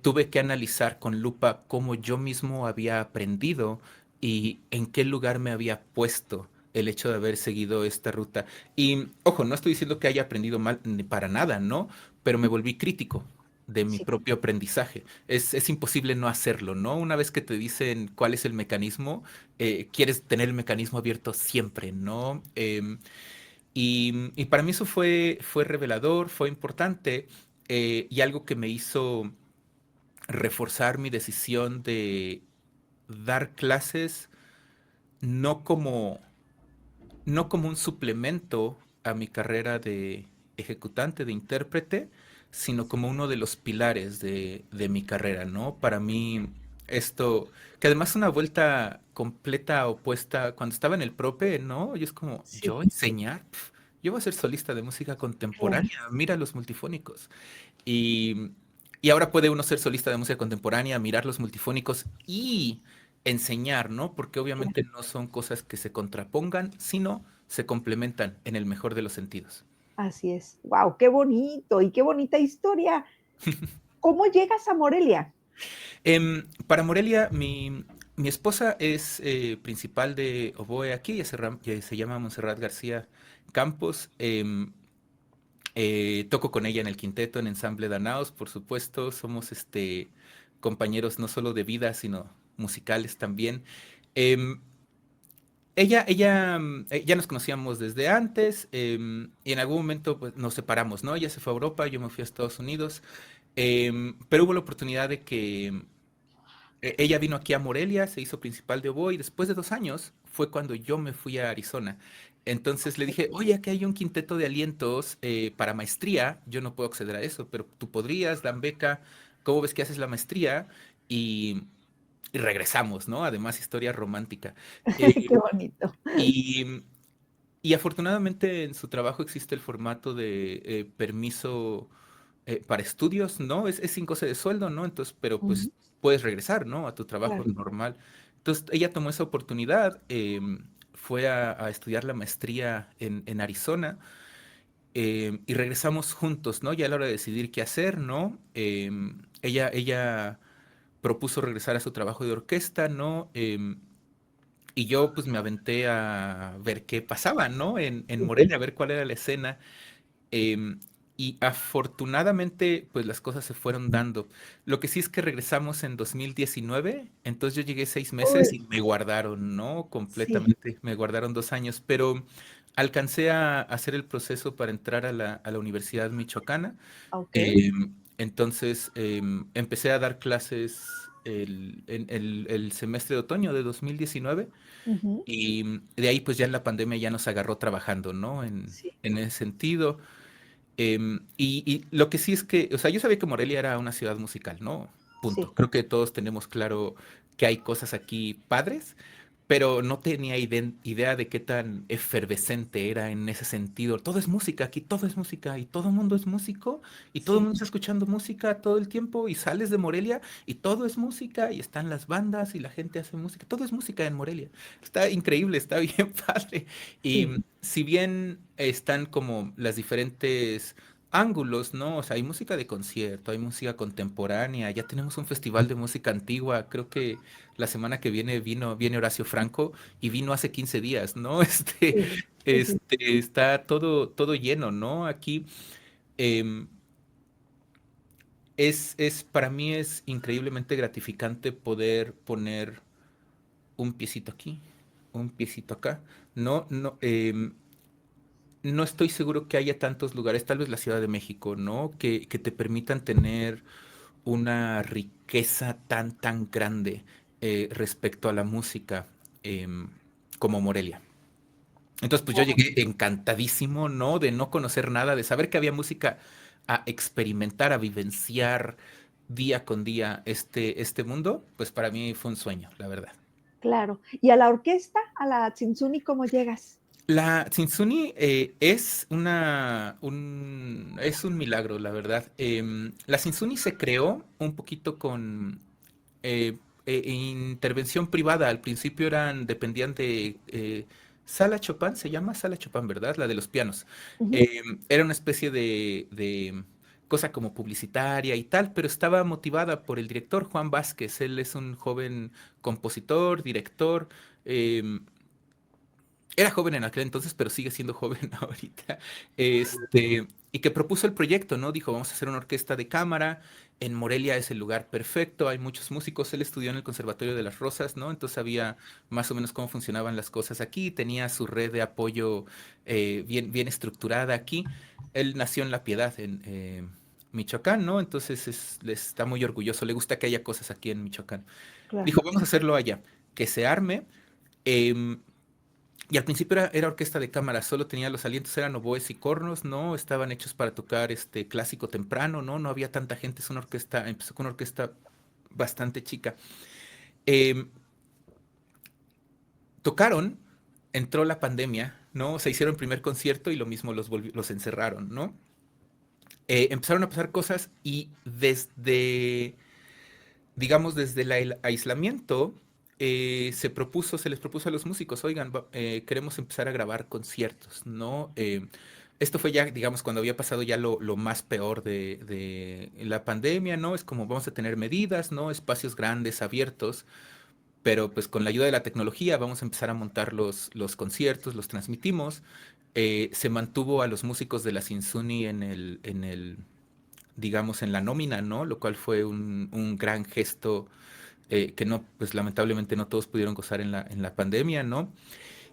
tuve que analizar con lupa cómo yo mismo había aprendido y en qué lugar me había puesto el hecho de haber seguido esta ruta. Y ojo, no estoy diciendo que haya aprendido mal ni para nada, ¿no? Pero me volví crítico de mi Sí, propio aprendizaje. Es imposible no hacerlo, ¿no? Una vez que te dicen cuál es el mecanismo, quieres tener el mecanismo abierto siempre, ¿no? Y para mí eso fue revelador, fue importante, y algo que me hizo reforzar mi decisión de dar clases no como, no como un suplemento a mi carrera de ejecutante, de intérprete, sino como uno de los pilares de mi carrera, ¿no? Para mí, esto, que además es una vuelta completa opuesta, cuando estaba en el prope, ¿no? Y es como, sí, ¿yo enseñar? Yo voy a ser solista de música claro. contemporánea, mira los multifónicos. Y, y ahora puede uno ser solista de música contemporánea, mirar los multifónicos y enseñar, ¿no? Porque obviamente no son cosas que se contrapongan, sino se complementan en el mejor de los sentidos. Así es. Wow, qué bonito y qué bonita historia. ¿Cómo llegas a Morelia? Para Morelia, mi esposa es principal de oboe aquí, ya se llama Montserrat García Campos. Toco con ella en el quinteto, en Ensamble Danaos, por supuesto. Somos compañeros no solo de vida, sino musicales también. Em, ya nos conocíamos desde antes, y en algún momento pues, nos separamos, ¿no? Ella se fue a Europa, yo me fui a Estados Unidos, pero hubo la oportunidad de que ella vino aquí a Morelia, se hizo principal de oboe y después de 2 años fue cuando yo me fui a Arizona. Entonces le dije, oye, aquí hay un quinteto de alientos para maestría, yo no puedo acceder a eso, pero tú podrías, dan beca, ¿cómo ves que haces la maestría? Y, y regresamos, ¿no? Además, historia romántica. Qué Eh, bonito. y, y afortunadamente en su trabajo existe el formato de permiso para estudios, ¿no? Es sin goce de sueldo, ¿no? Entonces, pero Ujú, pues puedes regresar, ¿no? A tu trabajo claro. normal. Entonces, ella tomó esa oportunidad, fue a estudiar la maestría en Arizona, y regresamos juntos, ¿no? Ya a la hora de decidir qué hacer, ¿no? Ella propuso regresar a su trabajo de orquesta, ¿no? Y yo pues me aventé a ver qué pasaba, ¿no? En Sí. Morelia, a ver cuál era la escena. em, y afortunadamente pues las cosas se fueron dando. Lo que sí es que regresamos en 2019, entonces yo llegué 6 meses Uy, y me guardaron, ¿no? sí, Completamente, me guardaron 2 años, pero alcancé a hacer el proceso para entrar a la Universidad Michoacana. ok. Entonces empecé a dar clases en el semestre de otoño de 2019 Ujú, y de ahí pues ya en la pandemia ya nos agarró trabajando, ¿no? sí, En ese sentido. Y lo que sí es que, o sea, yo sabía que Morelia era una ciudad musical, ¿no? Punto. sí, Creo que todos tenemos claro que hay cosas aquí padres, pero no tenía idea de qué tan efervescente era en ese sentido. Todo es música, aquí todo es música y todo el mundo es músico y todo el sí, mundo está escuchando música todo el tiempo y sales de Morelia y todo es música y están las bandas y la gente hace música. Todo es música en Morelia. Está increíble, está bien padre. Y sí, si bien están como las diferentes ángulos, ¿no? O sea, hay música de concierto, hay música contemporánea, ya tenemos un festival de música antigua, creo que la semana que viene viene Horacio Franco y vino hace 15 días, ¿no? sí, sí, sí, Está todo lleno, ¿no? Aquí em, para mí es increíblemente gratificante poder poner un piecito aquí, un piecito acá. No estoy seguro que haya tantos lugares, tal vez la Ciudad de México, ¿no? Que te permitan tener una riqueza tan grande respecto a la música em, como Morelia. Entonces, pues yo claro. llegué encantadísimo, ¿no? De no conocer nada, de saber que había música a experimentar, a vivenciar día con día este mundo, pues para mí fue un sueño, la verdad. Claro. ¿Y a la orquesta, a la Tzitzuni, cómo llegas? La Tsinsuni es un milagro, la verdad. La Tsinsuni se creó un poquito con intervención privada. Al principio dependían de Sala Chopin, se llama Sala Chopin, ¿verdad? La de los pianos. Ujú, Era una especie de cosa como publicitaria y tal, pero estaba motivada por el director Juan Vázquez. Él es un joven compositor, director. em, Era joven en aquel entonces, pero sigue siendo joven ahorita. Y que propuso el proyecto, ¿no? Dijo, vamos a hacer una orquesta de cámara. En Morelia es el lugar perfecto, hay muchos músicos. Él estudió en el Conservatorio de las Rosas, ¿no? Entonces sabía más o menos cómo funcionaban las cosas aquí. Tenía su red de apoyo bien estructurada aquí. Él nació en La Piedad, en Michoacán, ¿no? Entonces le está muy orgulloso. Le gusta que haya cosas aquí en Michoacán. claro. Dijo, vamos a hacerlo allá, que se arme. em, y al principio era orquesta de cámara, solo tenía los alientos, eran oboes y cornos, ¿no? Estaban hechos para tocar este clásico temprano, ¿no? No había tanta gente, es una orquesta, empezó con una orquesta bastante chica. Em, Tocaron, entró la pandemia, ¿no? Se hicieron el primer concierto y lo mismo los encerraron, ¿no? Empezaron a pasar cosas y digamos, desde el aislamiento, se les propuso a los músicos, oigan, queremos empezar a grabar conciertos, ¿no? Esto fue ya, digamos, cuando había pasado ya lo más peor de la pandemia, ¿no? Es como vamos a tener medidas, ¿no? Espacios grandes, abiertos, pero pues con la ayuda de la tecnología vamos a empezar a montar los conciertos, los transmitimos. Se mantuvo a los músicos de la Sinsuni digamos, en la nómina, ¿no? Lo cual fue un gran gesto que no, pues lamentablemente no todos pudieron gozar en la pandemia, ¿no?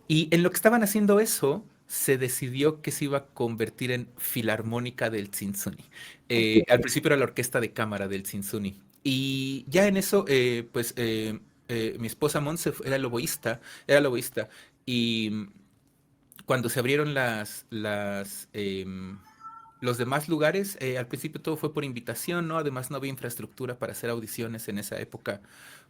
Y en lo que estaban haciendo eso, se decidió que se iba a convertir en Filarmónica del Tsintsuni. Ok, Al principio era la orquesta de cámara del Tsintsuni. Y ya en eso, mi esposa Monse era el oboísta. Y cuando se abrieron los demás lugares, al principio todo fue por invitación, ¿no? Además no había infraestructura para hacer audiciones en esa época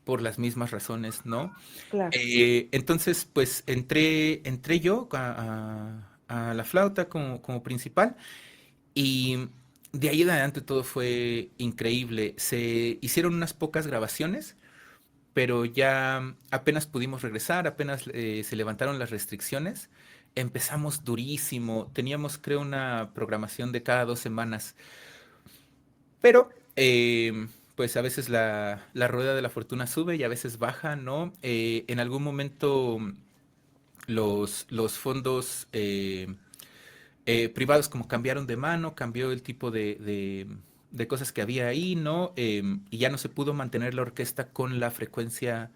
por las mismas razones, ¿no? claro. Entonces, pues entré yo a la flauta como principal y de ahí en adelante todo fue increíble. Se hicieron unas pocas grabaciones, pero ya apenas pudimos regresar, apenas se levantaron las restricciones. Empezamos durísimo, teníamos creo una programación de cada 2 semanas, pero pues a veces la rueda de la fortuna sube y a veces baja, ¿no? En algún momento los fondos privados como cambiaron de mano, cambió el tipo de cosas que había ahí, ¿no? Y ya no se pudo mantener la orquesta con la frecuencia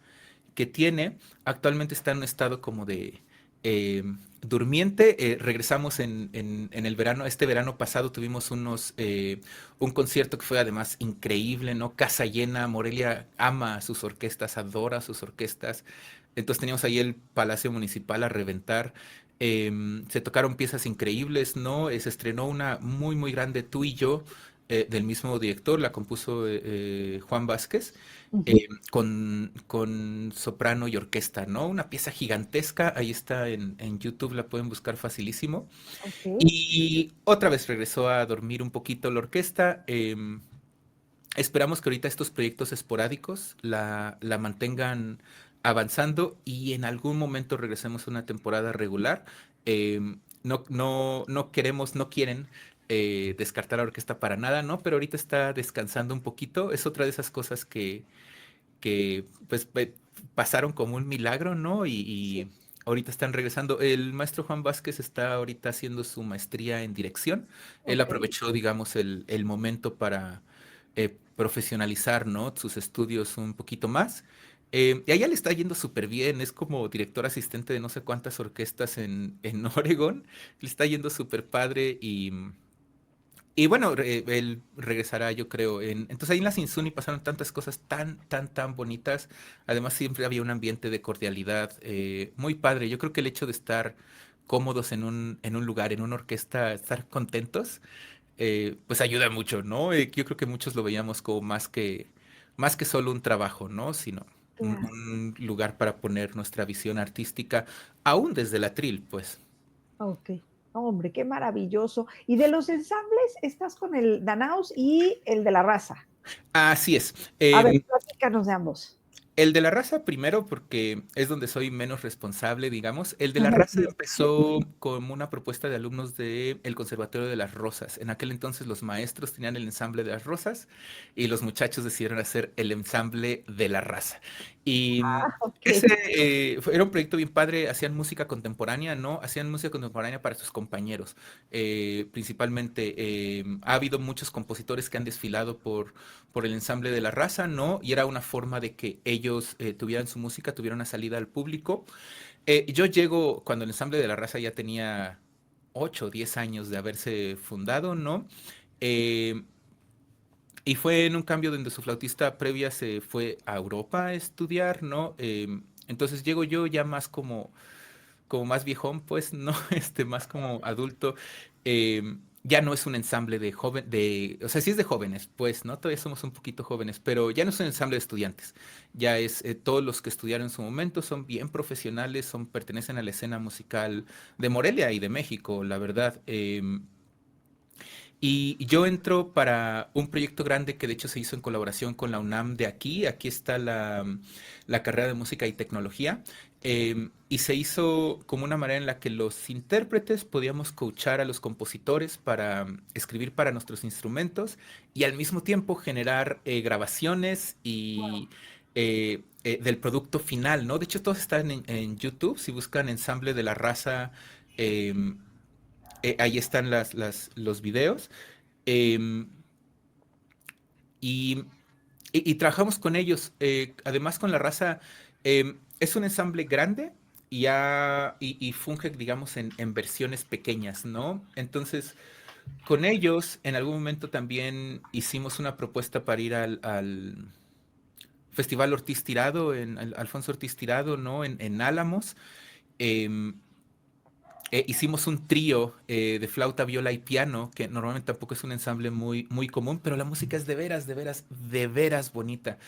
que tiene. Actualmente está en un estado como de eh, durmiente. Regresamos en el verano. Este verano pasado tuvimos un concierto que fue además increíble, ¿no? Casa llena. Morelia ama a sus orquestas, adora a sus orquestas. Entonces teníamos ahí el Palacio Municipal a reventar. Se tocaron piezas increíbles, ¿no? Se estrenó una muy, muy grande, Tú y yo, del mismo director, la compuso Juan Vázquez, Ujú. con soprano y orquesta, ¿no? Una pieza gigantesca, ahí está en YouTube, la pueden buscar facilísimo. Ok. Y otra vez regresó a dormir un poquito la orquesta. Esperamos que ahorita estos proyectos esporádicos la mantengan avanzando y en algún momento regresemos a una temporada regular. No queremos, no quieren descartar la orquesta para nada, ¿no? Pero ahorita está descansando un poquito. Es otra de esas cosas que pues pasaron como un milagro, ¿no? Sí. Y ahorita están regresando. El maestro Juan Vázquez está ahorita haciendo su maestría en dirección. Él Ok. aprovechó, digamos, el momento para profesionalizar, ¿no? Sus estudios un poquito más. Y a ella le está yendo súper bien, es como director asistente de no sé cuántas orquestas en Oregon, le está yendo súper padre y bueno, él regresará, yo creo. Entonces ahí en la Sinsuni pasaron tantas cosas tan bonitas. Además siempre había un ambiente de cordialidad muy padre. Yo creo que el hecho de estar cómodos en un lugar, en una orquesta, estar contentos, pues ayuda mucho, ¿no? Yo creo que muchos lo veíamos como más que solo un trabajo, ¿no? Sino un, Claro. un lugar para poner nuestra visión artística, aún desde el atril, pues. Ok. Hombre, qué maravilloso. Y de los ensambles, estás con el Danaus y el de la raza. Así es. A ver, platícanos de ambos. El de la raza primero, porque es donde soy menos responsable, digamos. El de la raza Bien. empezó como una propuesta de alumnos del Conservatorio de las Rosas. En aquel entonces los maestros tenían el ensamble de las rosas y los muchachos decidieron hacer el ensamble de la raza. Y Ok. ese era un proyecto bien padre. Hacían música contemporánea, ¿no? Hacían música contemporánea para sus compañeros. Principalmente ha habido muchos compositores que han desfilado por el ensamble de la raza, ¿no? Y era una forma de que ellos tuvieran su música, tuvieran una salida al público. Yo llego cuando el ensamble de la raza ya tenía 8 o 10 años de haberse fundado, ¿no? Eh, y fue en un cambio donde su flautista previa se fue a Europa a estudiar, ¿no? Entonces llego yo ya más como más viejón, pues, ¿no? Más como adulto. Ya no es un ensamble o sea, sí es de jóvenes, pues, ¿no? Todavía somos un poquito jóvenes, pero ya no es un ensamble de estudiantes. Ya es, todos los que estudiaron en su momento son bien profesionales, pertenecen a la escena musical de Morelia y de México, la verdad. Y yo entro para un proyecto grande que de hecho se hizo en colaboración con la UNAM de aquí. Aquí está la carrera de música y tecnología. Y se hizo como una manera en la que los intérpretes podíamos coachar a los compositores para escribir para nuestros instrumentos y al mismo tiempo generar grabaciones y del producto final, ¿no? De hecho, todos están en YouTube. Si buscan Ensamble de la Raza, em, ahí están los videos. Em, y y trabajamos con ellos, además con la raza, es un ensamble grande y funge, digamos, en versiones pequeñas, ¿no? Entonces, con ellos, en algún momento también hicimos una propuesta para ir al Festival Ortiz Tirado, Alfonso Ortiz Tirado, ¿no? En Álamos. Em, hicimos un trío de flauta, viola y piano, que normalmente tampoco es un ensamble muy común, pero la música es de veras, de veras, de veras bonita.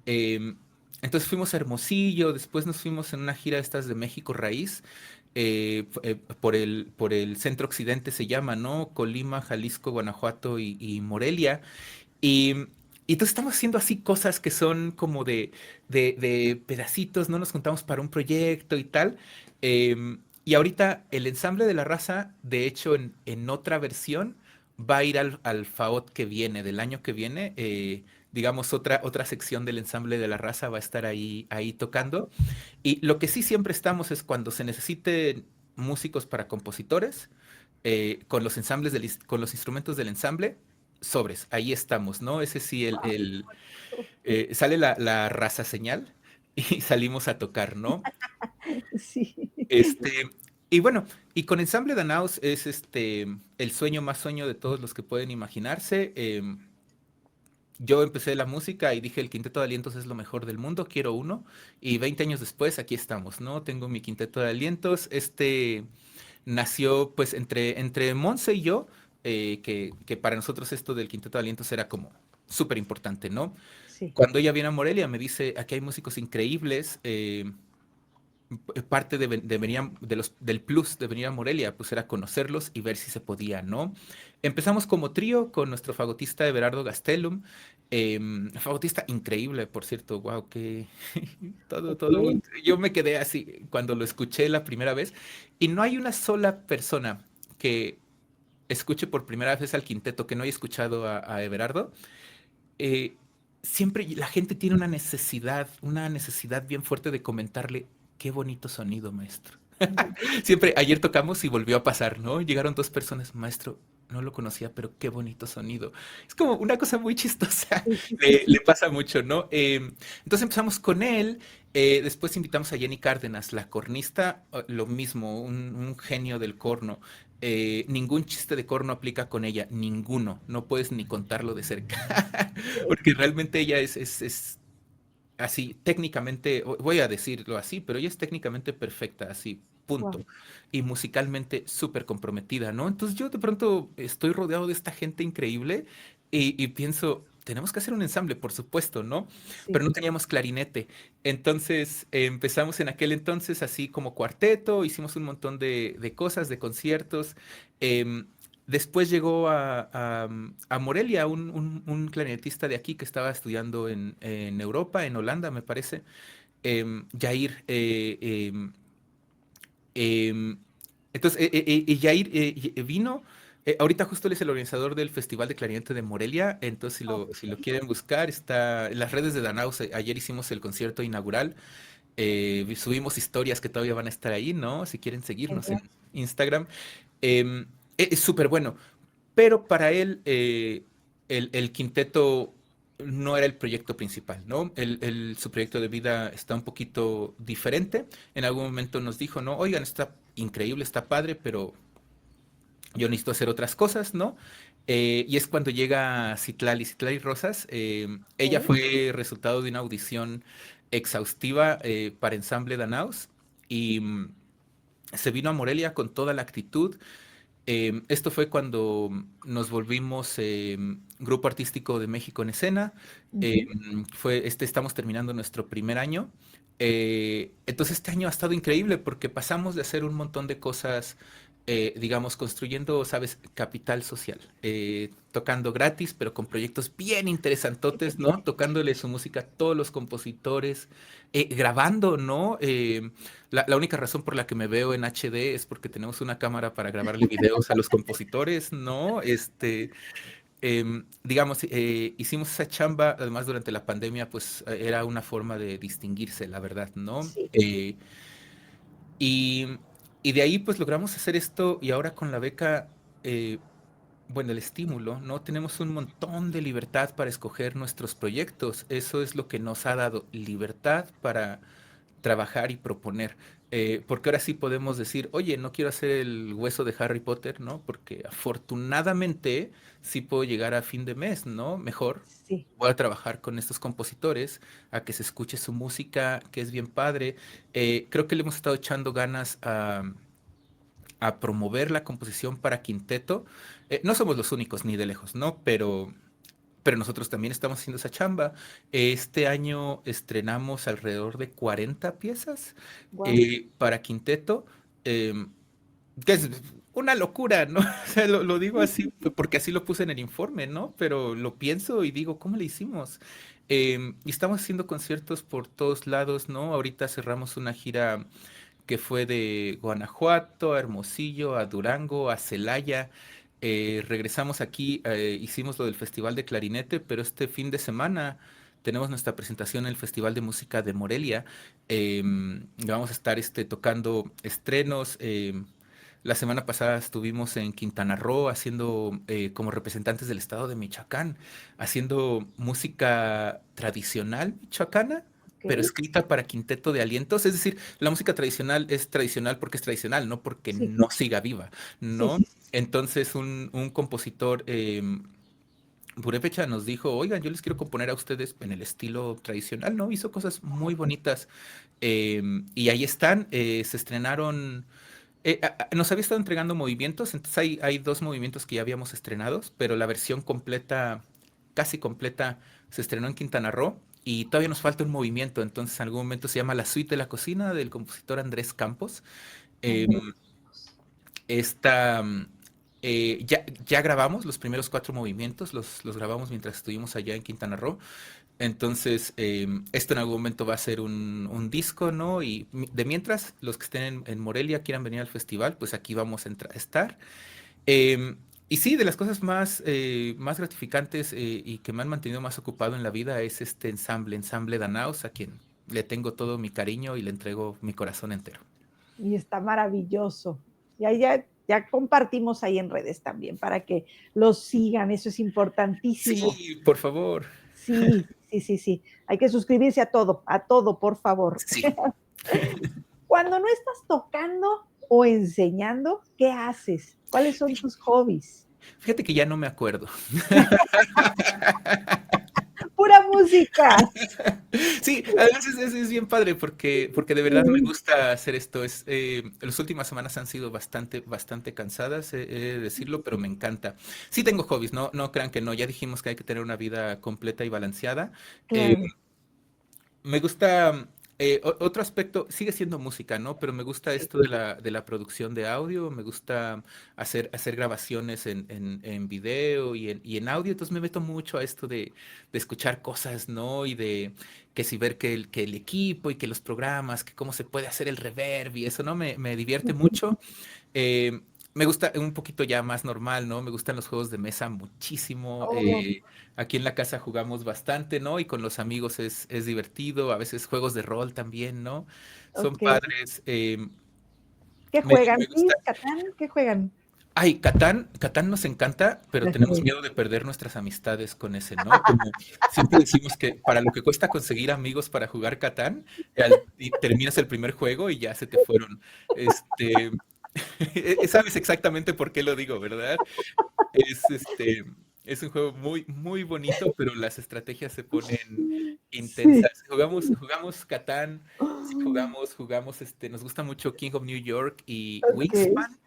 Em, entonces fuimos a Hermosillo, después nos fuimos en una gira de estas de México Raíz, por el centro occidente se llama, ¿no? Colima, Jalisco, Guanajuato y Morelia. Y, y entonces estamos haciendo así cosas que son como de pedacitos, no nos juntamos para un proyecto y tal. Y ahorita el ensamble de la raza, de hecho, en otra versión, va a ir al FAOT que viene, del año que viene. Digamos, otra sección del ensamble de la raza va a estar ahí tocando. Y lo que sí siempre estamos es cuando se necesiten músicos para compositores, con los ensambles con los instrumentos del ensamble, sobres, ahí estamos, ¿no? Ese sí, Wow. sale la raza señal y salimos a tocar, ¿no? Sí. Este, y bueno, y con Ensamble Danaos es el sueño más sueño de todos los que pueden imaginarse. Yo empecé la música y dije, el Quinteto de Alientos es lo mejor del mundo, quiero uno. Y 20 años después, aquí estamos, ¿no? Tengo mi Quinteto de Alientos. Nació pues entre Monse y yo, que para nosotros esto del Quinteto de Alientos era como súper importante, ¿no? Sí. Cuando ella viene a Morelia me dice, aquí hay músicos increíbles, parte del plus de venir a Morelia, pues era conocerlos y ver si se podía, ¿no? Empezamos como trío con nuestro fagotista Everardo Gastelum, fagotista increíble, por cierto, wow, que todo, Ok. yo me quedé así cuando lo escuché la primera vez y no hay una sola persona que escuche por primera vez al quinteto que no haya escuchado a Everardo. eh, Siempre la gente tiene una necesidad bien fuerte de comentarle, qué bonito sonido, maestro. Siempre, ayer tocamos y volvió a pasar, ¿no? Llegaron dos personas, maestro, no lo conocía, pero qué bonito sonido. Es como una cosa muy chistosa, Sí, sí, sí, le sí. pasa mucho, ¿no? Entonces empezamos con él, después invitamos a Jenny Cárdenas, la cornista, lo mismo, un genio del corno. Ningún chiste de corno aplica con ella, ninguno, no puedes ni contarlo de cerca, porque realmente ella es así, técnicamente, voy a decirlo así, pero ella es técnicamente perfecta, así, Wow. punto. Y musicalmente súper comprometida, ¿no? Entonces yo de pronto estoy rodeado de esta gente increíble y pienso, tenemos que hacer un ensamble, por supuesto, ¿no? Pero Sí. no teníamos clarinete. Entonces empezamos en aquel entonces así como cuarteto, hicimos un montón de cosas, de conciertos. em, Después llegó a Morelia un clarinetista de aquí que estaba estudiando en Europa, en Holanda, me parece, Jair. Em, entonces, y Jair vino. Ahorita justo él es el organizador del Festival de Clarinete de Morelia, entonces si lo Ok. quieren buscar, está en las redes de Danaus. Ayer hicimos el concierto inaugural, subimos historias que todavía van a estar ahí, ¿no? Si quieren seguirnos en Genial. Instagram. Em, es súper bueno, pero para él el quinteto no era el proyecto principal, ¿no? Su proyecto de vida está un poquito diferente. En algún momento nos dijo, no, oigan, está increíble, está padre, pero yo necesito hacer otras cosas, ¿no? Y es cuando llega Citlali Rosas. Ella Ok. fue resultado de una audición exhaustiva para Ensamble Danaus y se vino a Morelia con toda la actitud. Esto fue cuando nos volvimos Grupo Artístico de México en Escena. Ujú. Estamos terminando nuestro primer año. Entonces este año ha estado increíble porque pasamos de hacer un montón de cosas, digamos, construyendo, ¿sabes?, capital social, tocando gratis, pero con proyectos bien interesantotes, ¿no? Tocándole su música a todos los compositores, grabando, ¿no? La única razón por la que me veo en HD es porque tenemos una cámara para grabarle videos a los compositores, ¿no? Digamos, hicimos esa chamba, además durante la pandemia, pues era una forma de distinguirse, la verdad, ¿no? Sí. Y, y de ahí pues logramos hacer esto y ahora con la beca, bueno, el estímulo, ¿no? Tenemos un montón de libertad para escoger nuestros proyectos. Eso es lo que nos ha dado libertad para trabajar y proponer. Porque ahora sí podemos decir, oye, no quiero hacer el hueso de Harry Potter, ¿no? Porque afortunadamente sí puedo llegar a fin de mes, ¿no? Mejor Sí. voy a trabajar con estos compositores, a que se escuche su música, que es bien padre. Creo que le hemos estado echando ganas a promover la composición para quinteto. No somos los únicos, ni de lejos, ¿no? Pero nosotros también estamos haciendo esa chamba. Este año estrenamos alrededor de 40 piezas Wow. para quinteto, em, que es una locura, ¿no? O sea, lo digo así porque así lo puse en el informe, ¿no? Pero lo pienso y digo, ¿cómo le hicimos? Y estamos haciendo conciertos por todos lados, ¿no? Ahorita cerramos una gira que fue de Guanajuato a Hermosillo, a Durango, a Celaya. Regresamos aquí, hicimos lo del Festival de Clarinete, pero este fin de semana tenemos nuestra presentación en el Festival de Música de Morelia. Vamos a estar tocando estrenos. La semana pasada estuvimos en Quintana Roo haciendo, como representantes del estado de Michoacán, haciendo música tradicional michoacana, pero Ok. escrita para quinteto de alientos. Es decir, la música tradicional es tradicional porque es tradicional, no porque Sí, no siga viva, sí, ¿no? sí, sí. Entonces un compositor purépecha nos dijo, oigan, yo les quiero componer a ustedes en el estilo tradicional, ¿no? Hizo cosas muy bonitas. Y ahí están, se estrenaron. Nos había estado entregando movimientos, entonces hay dos movimientos que ya habíamos estrenados, pero la versión completa, casi completa, se estrenó en Quintana Roo y todavía nos falta un movimiento, entonces en algún momento se llama La Suite de la Cocina del compositor Andrés Campos. Andrés. Em, esta, ya grabamos los primeros cuatro movimientos, los grabamos mientras estuvimos allá en Quintana Roo. Entonces, esto en algún momento va a ser un disco, ¿no? Y de mientras, los que estén en Morelia quieran venir al festival, pues aquí vamos a estar. Em, y sí, de las cosas más gratificantes y que me han mantenido más ocupado en la vida es este ensamble Danaos, a quien le tengo todo mi cariño y le entrego mi corazón entero. Y está maravilloso. Y ahí ya compartimos ahí en redes también para que los sigan, eso es importantísimo. Sí, por favor. Sí, sí, sí, sí. Hay que suscribirse a todo, por favor. Sí. Cuando no estás tocando o enseñando, ¿qué haces? ¿Cuáles son tus hobbies? Fíjate que ya no me acuerdo. Pura música. Sí, además es bien padre porque de verdad me Sí, gusta hacer esto. Las últimas semanas han sido bastante cansadas, he de decirlo, pero me encanta. Sí tengo hobbies, no crean que no. Ya dijimos que hay que tener una vida completa y balanceada. Eh, claro. Me gusta, otro aspecto, sigue siendo música, ¿no? Pero me gusta Sí. esto de la producción de audio, me gusta hacer grabaciones en video y en audio, entonces me meto mucho a esto de escuchar cosas, ¿no? Y de que si ver que el equipo y que los programas, que cómo se puede hacer el reverb y eso, ¿no? Me divierte mucho. Eh, Me gusta un poquito ya más normal, ¿no? Me gustan los juegos de mesa muchísimo. Oh, Aquí en la casa jugamos bastante, ¿no? Y con los amigos es divertido. A veces juegos de rol también, ¿no? Son ok. padres. ¿Qué Me juegan? gusta. ¿Sí? ¿Catán? ¿Qué juegan? Ay, Catán nos encanta, pero tenemos miedo de perder nuestras amistades con ese, ¿no? Como siempre decimos que para lo que cuesta conseguir amigos para jugar Catán, y terminas el primer juego y ya se te fueron. Este, sabes exactamente por qué lo digo, ¿verdad? Es este, es un juego muy bonito, pero las estrategias se ponen Sí. intensas. Jugamos Catán, sí, jugamos, nos gusta mucho King of New York y Ok. Wingspan.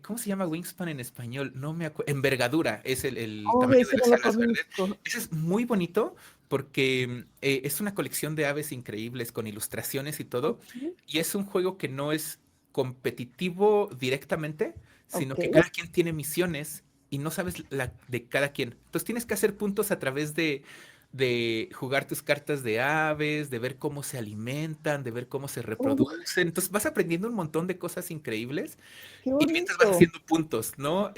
¿Cómo se llama Wingspan en español? No me acuerdo. Envergadura es el Oh, tamaño de ese no las lo alas verdes. conozco. Ese es muy bonito porque es una colección de aves increíbles con ilustraciones y todo. Ok. Y es un juego que no es competitivo directamente, sino Ok. que cada quien tiene misiones y no sabes la de cada quien. Entonces tienes que hacer puntos a través de jugar tus cartas de aves, de ver cómo se alimentan, de ver cómo se Uf, reproducen. Entonces vas aprendiendo un montón de cosas increíbles qué y mientras vas bonito. haciendo puntos, ¿no?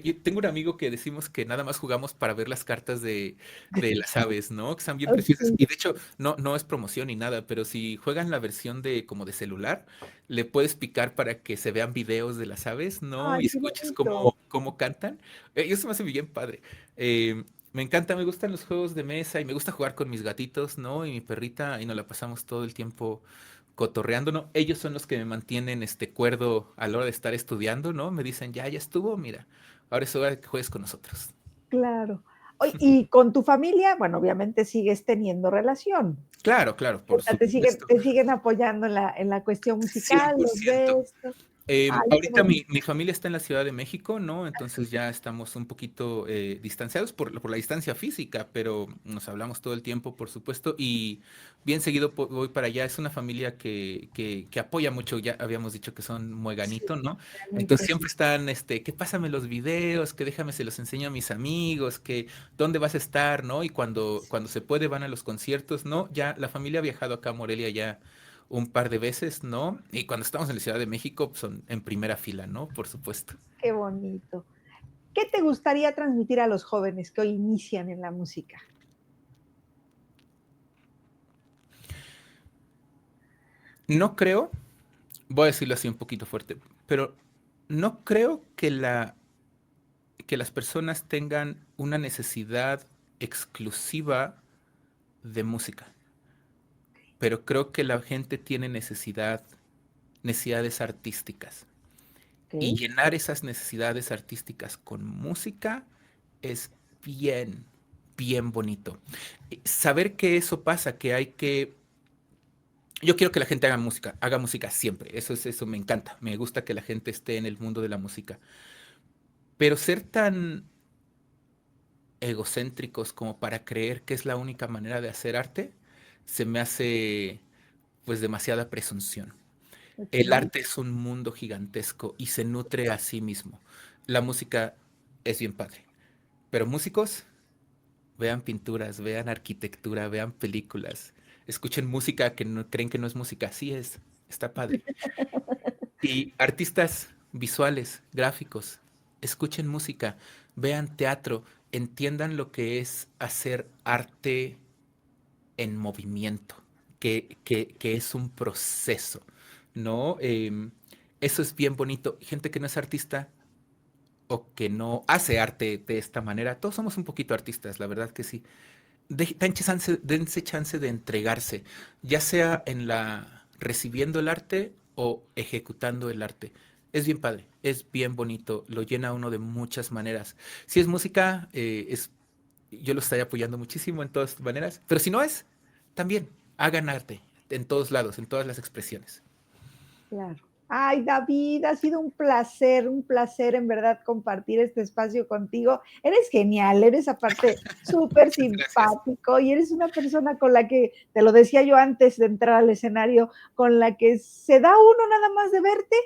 Yo tengo un amigo que decimos que nada más jugamos para ver las cartas de las aves, ¿no? Que están bien preciosas. Ok. Y de hecho, no es promoción ni nada, pero si juegan la versión de como de celular, le puedes picar para que se vean videos de las aves, ¿no? Ay, Y qué escuches bonito. cómo cantan. Y eso me hace bien padre. Me encanta, me gustan los juegos de mesa y me gusta jugar con mis gatitos, ¿no? Y mi perrita, y nos la pasamos todo el tiempo cotorreando, ¿no? Ellos son los que me mantienen cuerdo a la hora de estar estudiando, ¿no? Me dicen, ya estuvo, mira, ahora es hora de que juegues con nosotros. Claro. Oye, y con tu familia, bueno, obviamente sigues teniendo relación. Claro, claro, O por sea, supuesto. te siguen apoyando en la cuestión cien musical, por los ciento ves. Ay, qué Ahorita bonito. mi familia está en la Ciudad de México, ¿no? Entonces ya estamos un poquito distanciados por la distancia física, pero nos hablamos todo el tiempo, por supuesto, y bien seguido voy para allá. Es una familia que apoya mucho, ya habíamos dicho que son Sí, mueganito, ¿no? Entonces realmente. siempre están, que pásame los videos, que déjame se los enseño a mis amigos, que dónde vas a estar, ¿no? Y cuando se puede van a los conciertos, ¿no? Ya la familia ha viajado acá a Morelia ya un par de veces, ¿no? Y cuando estamos en la Ciudad de México, pues, son en primera fila, ¿no? Por supuesto. Qué bonito. ¿Qué te gustaría transmitir a los jóvenes que hoy inician en la música? No creo, voy a decirlo así un poquito fuerte, pero no creo que las personas tengan una necesidad exclusiva de música, pero creo que la gente tiene necesidades artísticas. Y Ok. llenar esas necesidades artísticas con música es bien, bien bonito. Saber que eso pasa, que hay que... Yo quiero que la gente haga música siempre. Eso me encanta. Me gusta que la gente esté en el mundo de la música. Pero ser tan egocéntricos como para creer que es la única manera de hacer arte, se me hace pues demasiada presunción. Ok. El arte es un mundo gigantesco y se nutre a sí mismo. La música es bien padre, pero músicos, vean pinturas, vean arquitectura, vean películas, escuchen música que no creen que no es música, así es, está padre. Y artistas visuales, gráficos, escuchen música, vean teatro, entiendan lo que es hacer arte en movimiento, que es un proceso, ¿no? Eso es bien bonito. Gente que no es artista o que no hace arte de esta manera, todos somos un poquito artistas, la verdad que sí. Dense chance de entregarse, ya sea en la recibiendo el arte o ejecutando el arte. Es bien padre, es bien bonito, lo llena uno de muchas maneras. Si es música, yo lo estoy apoyando muchísimo en todas maneras, pero si no es, también hagan arte en todos lados, en todas las expresiones. Claro. Ay, David, ha sido un placer en verdad compartir este espacio contigo. Eres genial, eres aparte súper Muchas gracias. simpático y eres una persona con la que, te lo decía yo antes de entrar al escenario, con la que se da uno nada más de verte.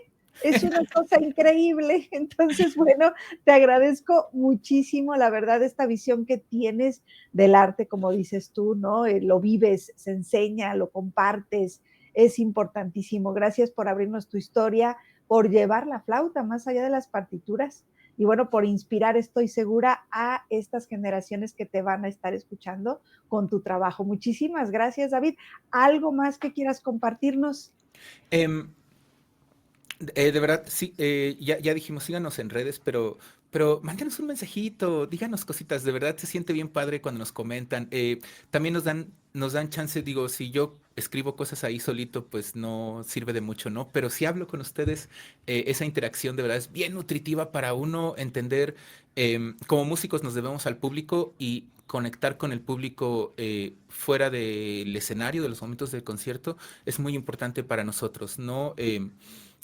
Es una cosa increíble. Entonces, bueno, te agradezco muchísimo, la verdad, esta visión que tienes del arte, como dices tú, ¿no? Lo vives, se enseña, lo compartes, es importantísimo. Gracias por abrirnos tu historia, por llevar la flauta más allá de las partituras y bueno, por inspirar, estoy segura, a estas generaciones que te van a estar escuchando con tu trabajo. Muchísimas gracias, David. ¿Algo más que quieras compartirnos? Em, de verdad, sí, ya dijimos, síganos en redes, pero mándenos un mensajito, díganos cositas, de verdad se siente bien padre cuando nos comentan. También nos dan chance, digo, si yo escribo cosas ahí solito, pues no sirve de mucho, ¿no? Pero si hablo con ustedes, esa interacción de verdad es bien nutritiva para uno entender, como músicos nos debemos al público y conectar con el público fuera del escenario, de los momentos del concierto, es muy importante para nosotros, ¿no?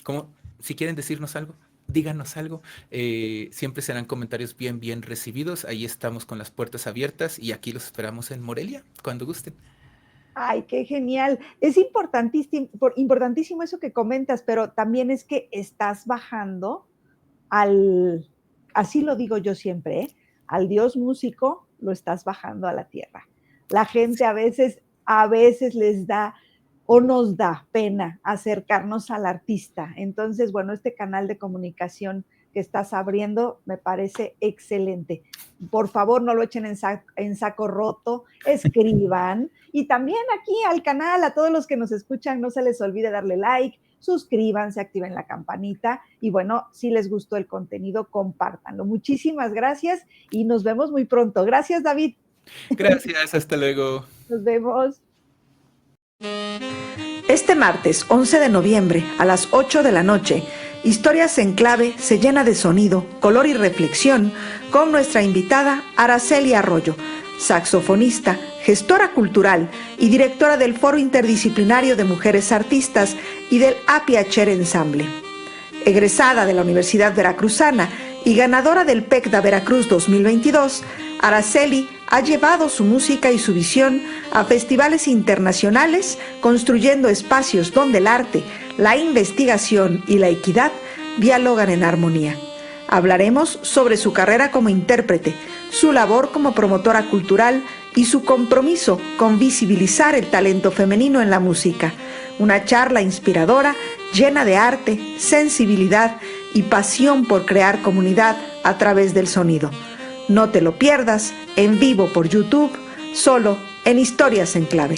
Como, si quieren decirnos algo, díganos algo. Siempre serán comentarios bien, bien recibidos. Ahí estamos con las puertas abiertas y aquí los esperamos en Morelia, cuando gusten. Ay, qué genial. Es importantísimo eso que comentas, pero también es que estás bajando al, así lo digo yo siempre, ¿eh? Al Dios músico lo estás bajando a la tierra. La gente a veces les da o nos da pena acercarnos al artista. Entonces, bueno, este canal de comunicación que estás abriendo me parece excelente. Por favor, no lo echen en saco roto, escriban. Y también aquí al canal, a todos los que nos escuchan, no se les olvide darle like, suscríbanse, activen la campanita y bueno, si les gustó el contenido, compártanlo. Muchísimas gracias y nos vemos muy pronto. Gracias, David. Gracias, hasta luego. Nos vemos. Este martes 11 de noviembre a las 8 de la noche, Historias en Clave se llena de sonido, color y reflexión con nuestra invitada Araceli Arroyo, saxofonista, gestora cultural y directora del Foro Interdisciplinario de Mujeres Artistas y del Apiacher Ensamble. Egresada de la Universidad Veracruzana y ganadora del PECDA Veracruz 2022, Araceli ha llevado su música y su visión a festivales internacionales, construyendo espacios donde el arte, la investigación y la equidad dialogan en armonía. Hablaremos sobre su carrera como intérprete, su labor como promotora cultural y su compromiso con visibilizar el talento femenino en la música. Una charla inspiradora, llena de arte, sensibilidad y pasión por crear comunidad a través del sonido. No te lo pierdas, en vivo por YouTube, solo en Historias en Clave.